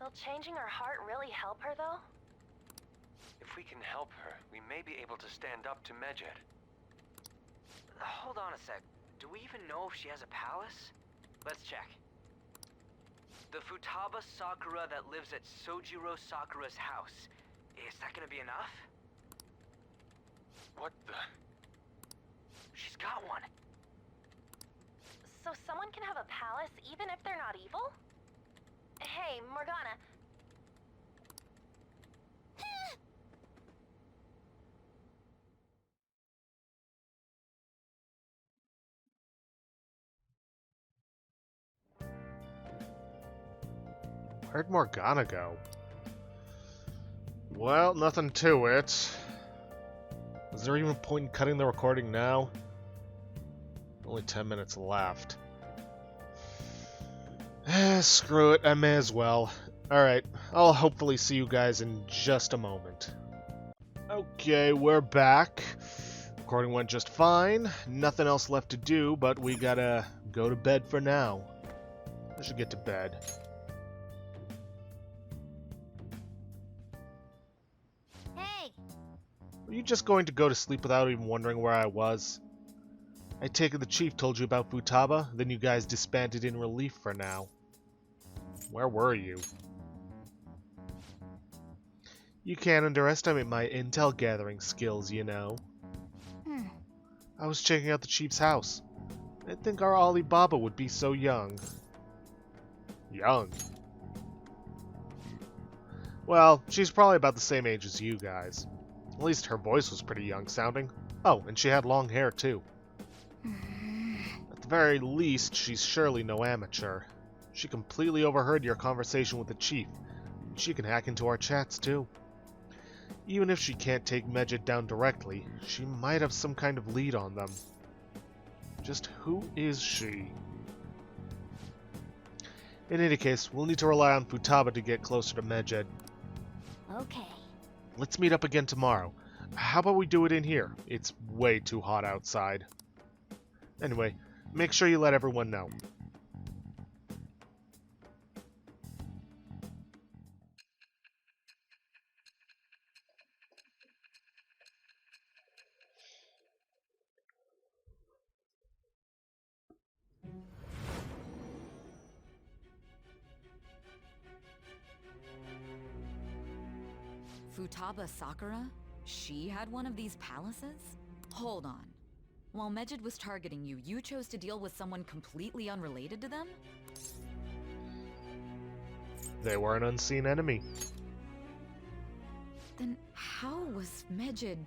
Will changing her heart really help her, though? If we can help her, we may be able to stand up to Medjed. Hold on a sec. Do we even know if she has a palace? Let's check. The Futaba Sakura that lives at Sojiro Sakura's house. Is that gonna be enough? What the? She's got one. So someone can have a palace even if they're not evil? Hey, Morgana. Where'd Morgana go? Well, nothing to it. Is there even a point in cutting the recording now? Only 10 minutes left. Screw it, I may as well. Alright, I'll hopefully see you guys in just a moment. Okay, we're back. Recording went just fine. Nothing else left to do, but we gotta go to bed for now. I should get to bed. Hey! Were you just going to go to sleep without even wondering where I was? I take it the chief told you about Futaba, then you guys disbanded in relief for now. Where were you? You can't underestimate my intel gathering skills, you know. I was checking out the chief's house. I didn't think our Alibaba would be so young. Young? Well, she's probably about the same age as you guys. At least her voice was pretty young sounding. Oh, and she had long hair too. At the very least, she's surely no amateur. She completely overheard your conversation with the chief. She can hack into our chats too. Even if she can't take Medjed down directly, she might have some kind of lead on them. Just who is she? In any case, we'll need to rely on Futaba to get closer to Medjed. Okay. Let's meet up again tomorrow. How about we do it in here? It's way too hot outside. Anyway, make sure you let everyone know. Futaba Sakura? She had one of these palaces? Hold on. While Medjed was targeting you, you chose to deal with someone completely unrelated to them? They were an unseen enemy. Then how was Medjed...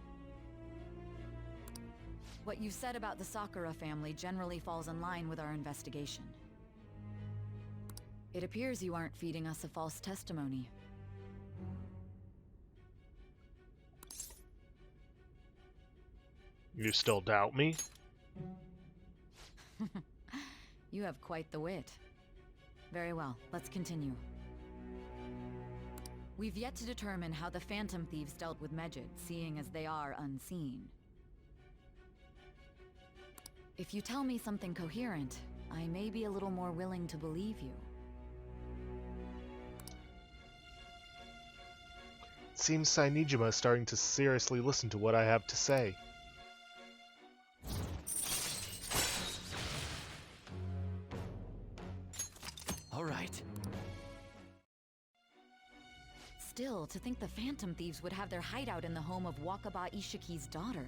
What you said about the Sakura family generally falls in line with our investigation. It appears you aren't feeding us a false testimony. You still doubt me? You have quite the wit. Very well, let's continue. We've yet to determine how the Phantom Thieves dealt with Medjed, seeing as they are unseen. If you tell me something coherent, I may be a little more willing to believe you. It seems Sainijima is starting to seriously listen to what I have to say. All right. Still, to think the Phantom Thieves would have their hideout in the home of Wakaba Ishiki's daughter.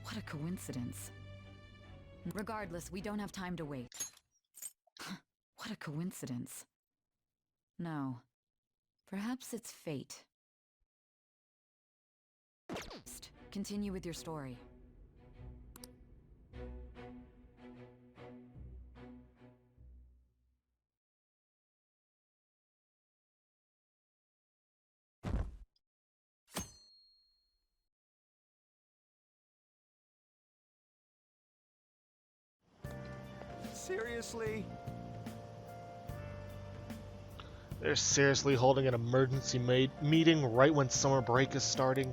What a coincidence. Regardless, we don't have time to wait. What a coincidence. No. Perhaps it's fate. Continue with your story. Seriously? They're seriously holding an emergency meeting right when summer break is starting.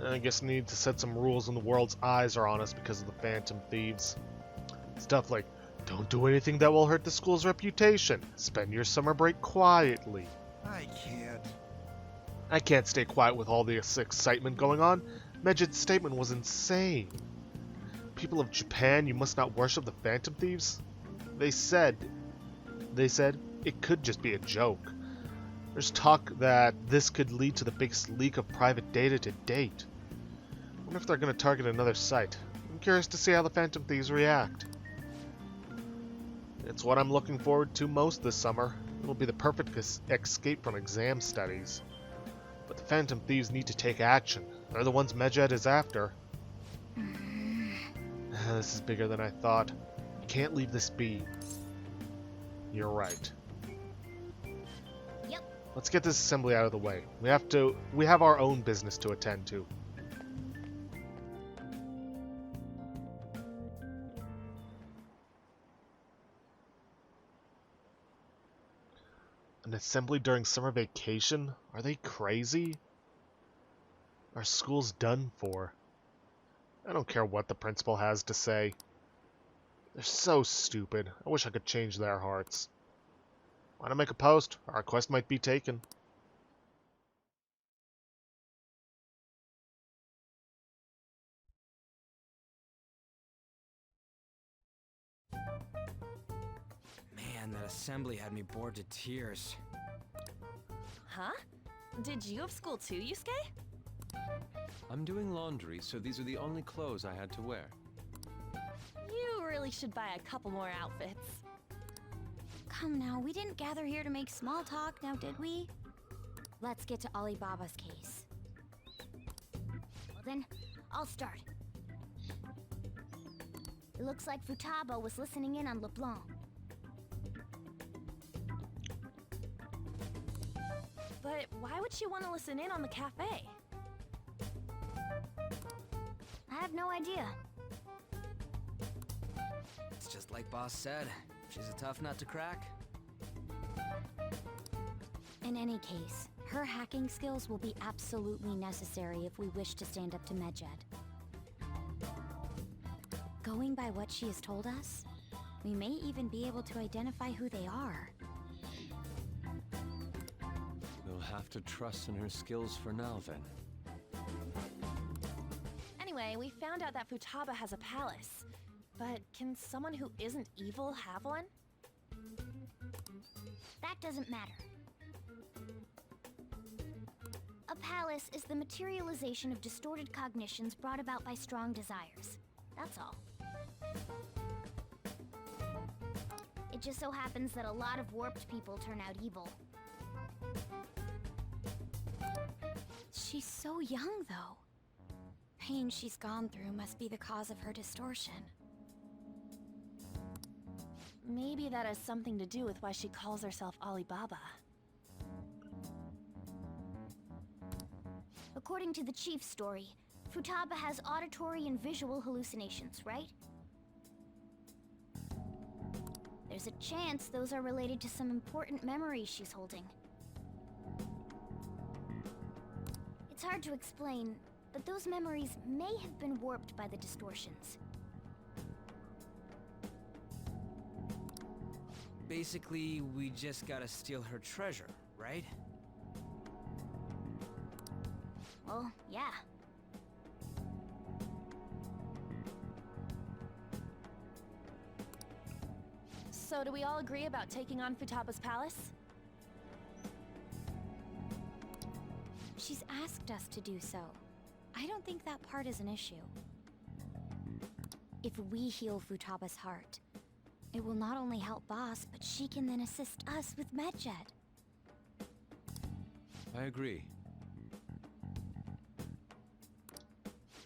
I guess need to set some rules when the world's eyes are on us because of the Phantom Thieves. Stuff like, don't do anything that will hurt the school's reputation. Spend your summer break quietly. I can't stay quiet with all this excitement going on. Medjed's statement was insane. People of Japan, you must not worship the Phantom Thieves? They said it could just be a joke. There's talk that this could lead to the biggest leak of private data to date. I wonder if they're going to target another site. I'm curious to see how the Phantom Thieves react. It's what I'm looking forward to most this summer. It'll be the perfect escape from exam studies. But the Phantom Thieves need to take action. They're the ones Medjed is after. This is bigger than I thought. You can't leave this be. You're right. Yep. Let's get this assembly out of the way. We have our own business to attend to. An assembly during summer vacation? Are they crazy? Our school's done for. I don't care what the principal has to say. They're so stupid. I wish I could change their hearts. Want to make a post? Our request might be taken. Man, that assembly had me bored to tears. Huh? Did you have school too, Yusuke? I'm doing laundry, so these are the only clothes I had to wear. You really should buy a couple more outfits. Come now, we didn't gather here to make small talk, now did we? Let's get to Alibaba's case. Well then, I'll start. It looks like Futaba was listening in on LeBlanc. But why would she want to listen in on the cafe? I have no idea. It's just like Boss said. She's a tough nut to crack. In any case, her hacking skills will be absolutely necessary if we wish to stand up to Medjed. Going by what she has told us, we may even be able to identify who they are. We'll have to trust in her skills for now, then. Anyway, we found out that Futaba has a palace. But can someone who isn't evil have one? That doesn't matter. A palace is the materialization of distorted cognitions brought about by strong desires. That's all. It just so happens that a lot of warped people turn out evil. She's so young, though. Pain she's gone through must be the cause of her distortion. Maybe that has something to do with why she calls herself Alibaba. According to the chief's story, Futaba has auditory and visual hallucinations, right? There's a chance those are related to some important memories she's holding. It's hard to explain, but those memories may have been warped by the distortions. Basically, we just gotta steal her treasure, right? Well, yeah. So do we all agree about taking on Futaba's palace? She's asked us to do so. I don't think that part is an issue. If we heal Futaba's heart, it will not only help Boss, but she can then assist us with Medjed. I agree.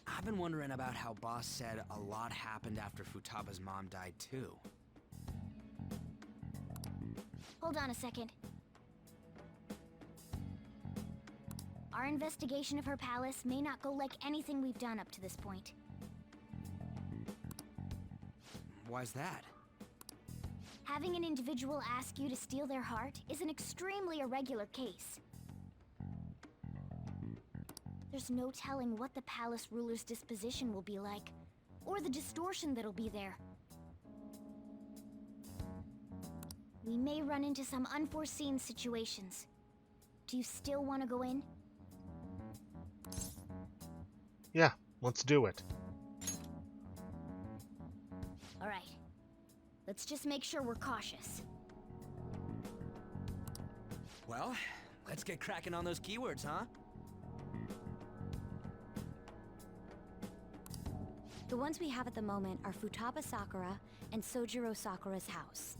I've been wondering about how Boss said a lot happened after Futaba's mom died too. Hold on a second. Our investigation of her palace may not go like anything we've done up to this point. Why's that? Having an individual ask you to steal their heart is an extremely irregular case. There's no telling what the palace ruler's disposition will be like, or the distortion that'll be there. We may run into some unforeseen situations. Do you still want to go in? Yeah, let's do it. All right. Let's just make sure we're cautious. Well, let's get cracking on those keywords, huh? The ones we have at the moment are Futaba Sakura and Sojiro Sakura's house.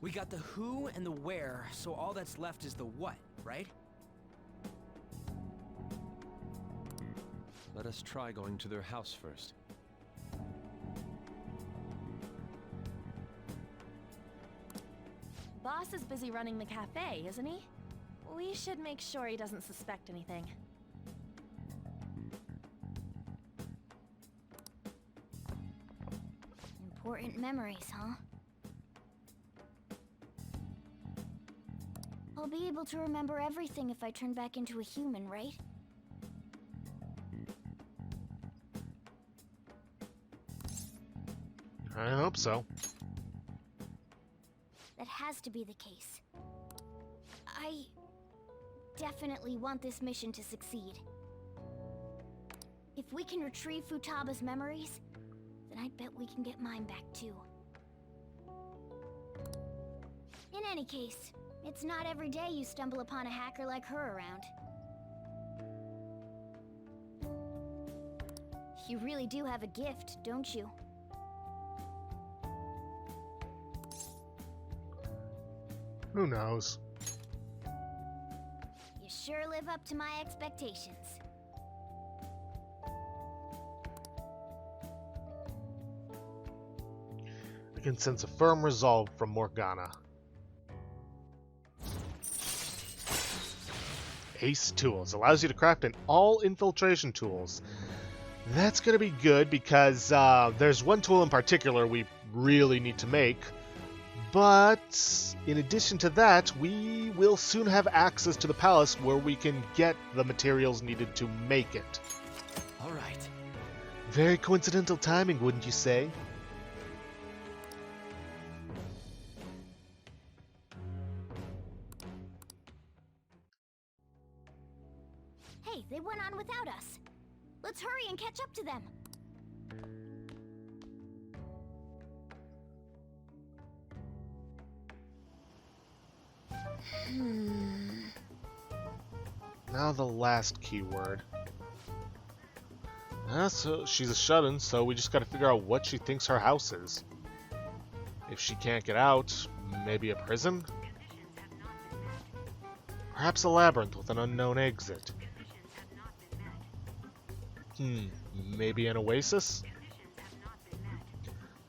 We got the who and the where, so all that's left is the what, right? Let us try going to their house first. Boss is busy running the cafe, isn't he? We should make sure he doesn't suspect anything. Important memories, huh? I'll be able to remember everything if I turn back into a human, right? I hope so. That has to be the case. I definitely want this mission to succeed. If we can retrieve Futaba's memories, then I bet we can get mine back too. In any case, it's not every day you stumble upon a hacker like her around. You really do have a gift, don't you? Who knows? You sure live up to my expectations. I can sense a firm resolve from Morgana. Ace Tools allows you to craft in all infiltration tools. That's going to be good because there's one tool in particular we really need to make. But in addition to that, we will soon have access to the palace where we can get the materials needed to make it. All right. Very coincidental timing, wouldn't you say? Hey, they went on without us. Let's hurry and catch up to them. Now the last keyword. So she's a shut-in, so we just gotta figure out what she thinks her house is. If she can't get out, maybe a prison? Perhaps a labyrinth with an unknown exit. Maybe an oasis?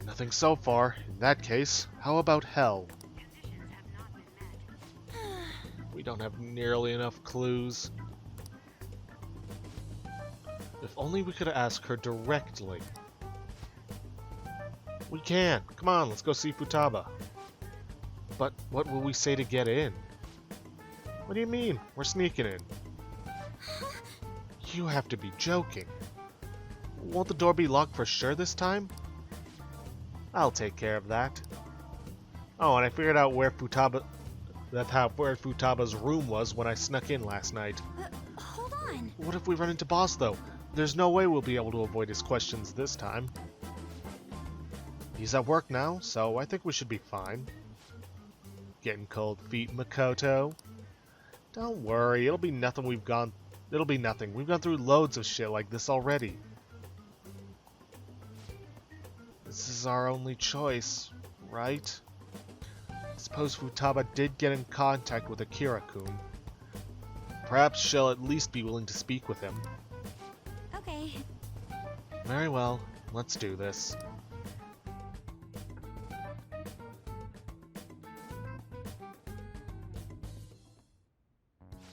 Nothing so far. In that case, how about hell? We don't have nearly enough clues. If only we could ask her directly. We can. Come on, let's go see Futaba. But what will we say to get in? What do you mean? We're sneaking in. You have to be joking. Won't the door be locked for sure this time? I'll take care of that. Oh, and I figured out where Futaba's room was when I snuck in last night. Hold on. What if we run into Boss, though? There's no way we'll be able to avoid his questions this time. He's at work now, so I think we should be fine. Getting cold feet, Makoto. Don't worry, it'll be nothing. We've gone through loads of shit like this already. This is our only choice, right? Suppose Futaba did get in contact with Akira-kun. Perhaps she'll at least be willing to speak with him. Okay. Very well, let's do this.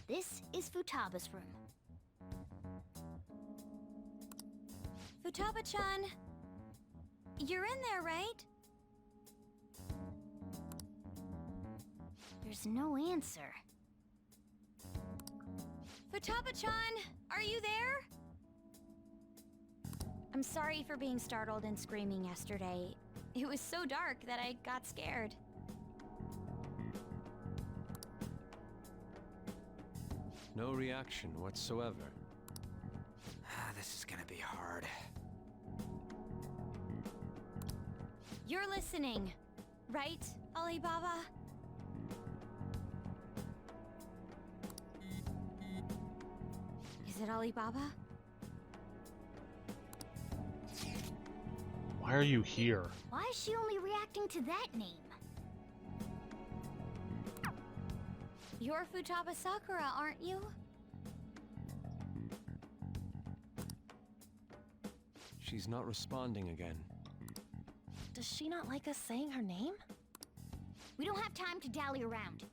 This is Futaba's room. Futaba-chan, you're in there, right? There's no answer. Futaba-chan, are you there? I'm sorry for being startled and screaming yesterday. It was so dark that I got scared. No reaction whatsoever. This is gonna be hard. You're listening, right, Alibaba? Is it Alibaba? Why are you here? Why is she only reacting to that name? You're Futaba Sakura, aren't you? She's not responding again. Does she not like us saying her name? We don't have time to dally around.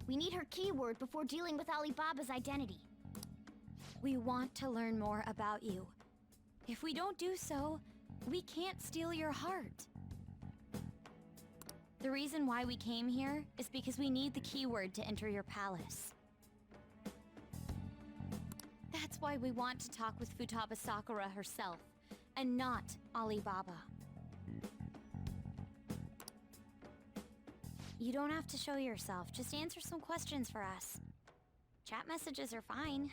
We need her keyword before dealing with Alibaba's identity. We want to learn more about you. If we don't do so, we can't steal your heart. The reason why we came here is because we need the keyword to enter your palace. That's why we want to talk with Futaba Sakura herself, and not Alibaba. You don't have to show yourself, just answer some questions for us. Chat messages are fine.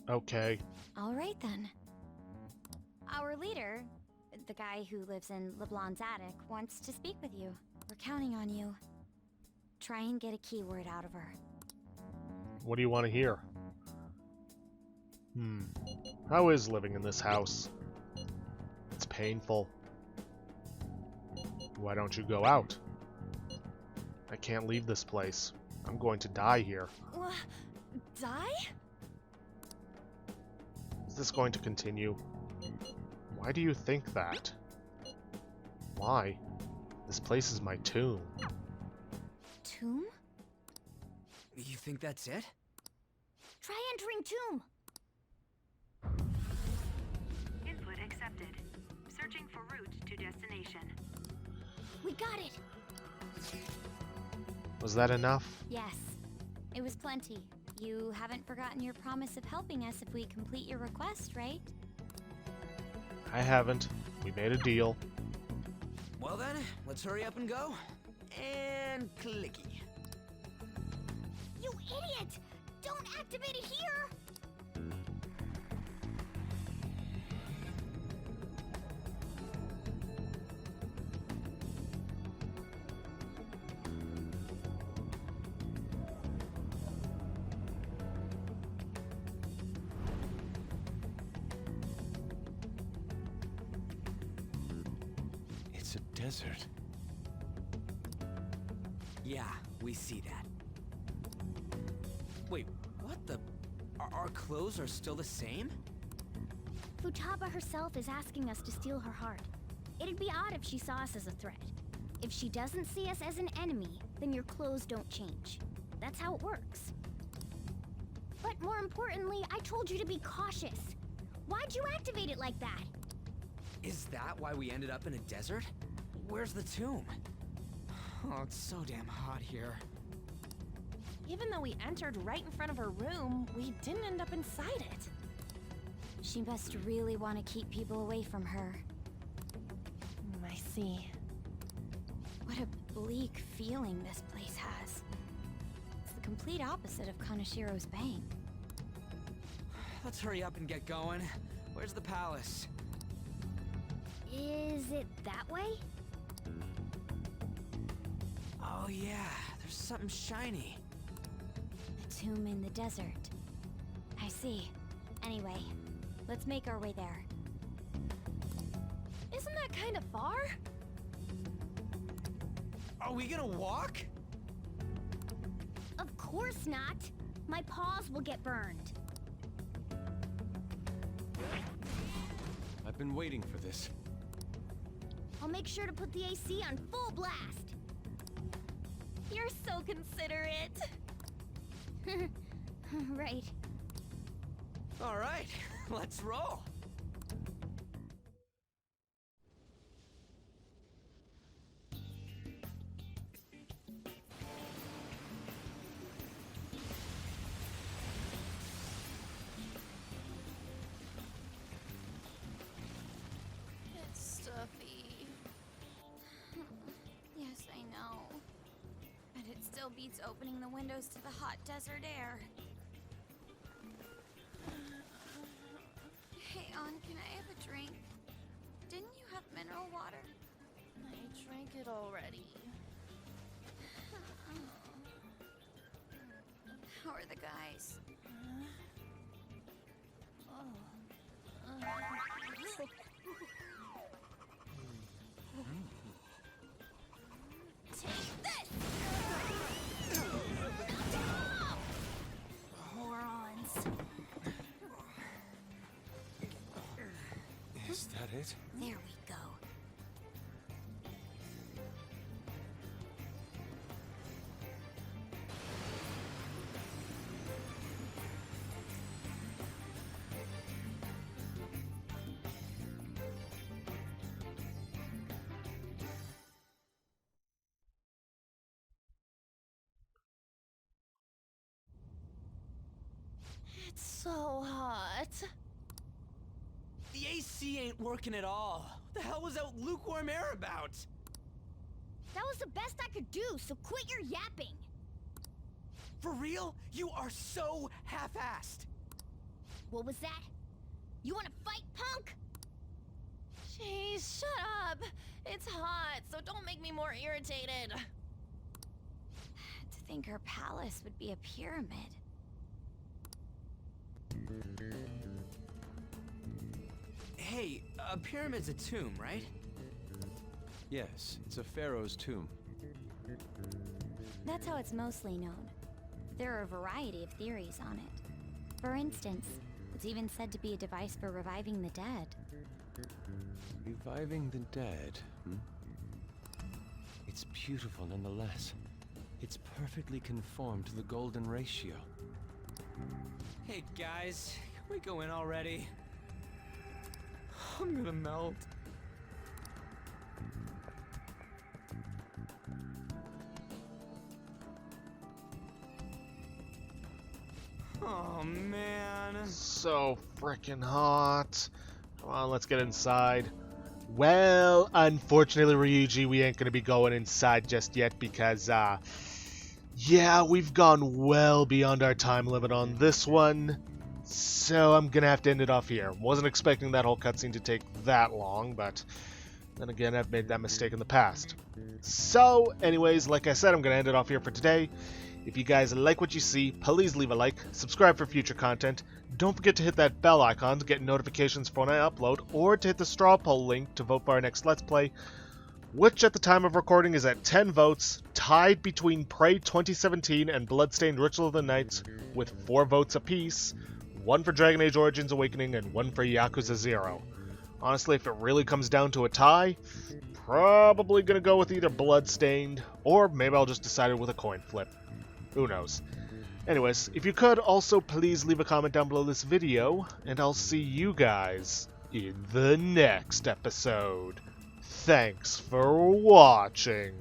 Okay. All right then. Our leader, the guy who lives in LeBlanc's attic, wants to speak with you. We're counting on you. Try and get a keyword out of her. What do you want to hear? How is living in this house? It's painful. Why don't you go out? I can't leave this place. I'm going to die here. Die? Is this going to continue? Why do you think that? Why? This place is my tomb. Tomb? You think that's it? Try entering tomb. Input accepted. Searching for route to destination. We got it. Was that enough? Yes. It was plenty. You haven't forgotten your promise of helping us if we complete your request, right? I haven't. We made a deal. Well then, let's hurry up and go. And clicky. You idiot! Don't activate it here! It's a desert. Yeah, we see that. Wait, what the? Our clothes are still the same? Futaba herself is asking us to steal her heart. It'd be odd if she saw us as a threat. If she doesn't see us as an enemy, then your clothes don't change. That's how it works. But more importantly, I told you to be cautious. Why'd you activate it like that? Is that why we ended up in a desert? Where's the tomb? Oh, it's so damn hot here. Even though we entered right in front of her room, we didn't end up inside it. She must really want to keep people away from her. I see. What a bleak feeling this place has. It's the complete opposite of Kanashiro's bank. Let's hurry up and get going. Where's the palace? Is it that way? Oh yeah, there's something shiny. A tomb in the desert. I see. Anyway, let's make our way there. Isn't that kind of far? Are we gonna walk? Of course not. My paws will get burned. I've been waiting for this. I'll make sure to put the AC on full blast. You're so considerate. Right. All right, let's roll. It's stuffy. Yes, I know. But it still beats opening the windows to the hot desert air. Hey, Ann, can I have a drink? Didn't you have mineral water? I drank it already. How are the guys? Take this! Morons. Is that it? There we go. It's so hot. The AC ain't working at all. What the hell was that lukewarm air about? That was the best I could do, so quit your yapping. For real? You are so half-assed. What was that? You wanna fight, punk? Jeez, shut up. It's hot, so don't make me more irritated. To think her palace would be a pyramid. Hey, a pyramid's a tomb, right? Yes, it's a pharaoh's tomb. That's how it's mostly known. There are a variety of theories on it. For instance, it's even said to be a device for reviving the dead. Reviving the dead, hmm? It's beautiful nonetheless. It's perfectly conformed to the golden ratio. Hey guys, can we go in already? I'm gonna melt. Oh man. So freaking hot. Come on, let's get inside. Well, unfortunately, Ryuji, we ain't gonna be going inside just yet because, yeah, we've gone well beyond our time limit on this one. So I'm gonna have to end it off here. Wasn't expecting that whole cutscene to take that long, but then again, I've made that mistake in the past. So, anyways, like I said, I'm gonna end it off here for today. If you guys like what you see, please leave a like, subscribe for future content. Don't forget to hit that bell icon to get notifications for when I upload, or to hit the straw poll link to vote for our next Let's Play, which at the time of recording is at 10 votes, tied between Prey 2017 and Bloodstained Ritual of the Night, with 4 votes apiece, 1 for Dragon Age Origins Awakening and 1 for Yakuza 0. Honestly, if it really comes down to a tie, probably gonna go with either Bloodstained, or maybe I'll just decide it with a coin flip. Who knows? Anyways, if you could, also please leave a comment down below this video, and I'll see you guys in the next episode. Thanks for watching.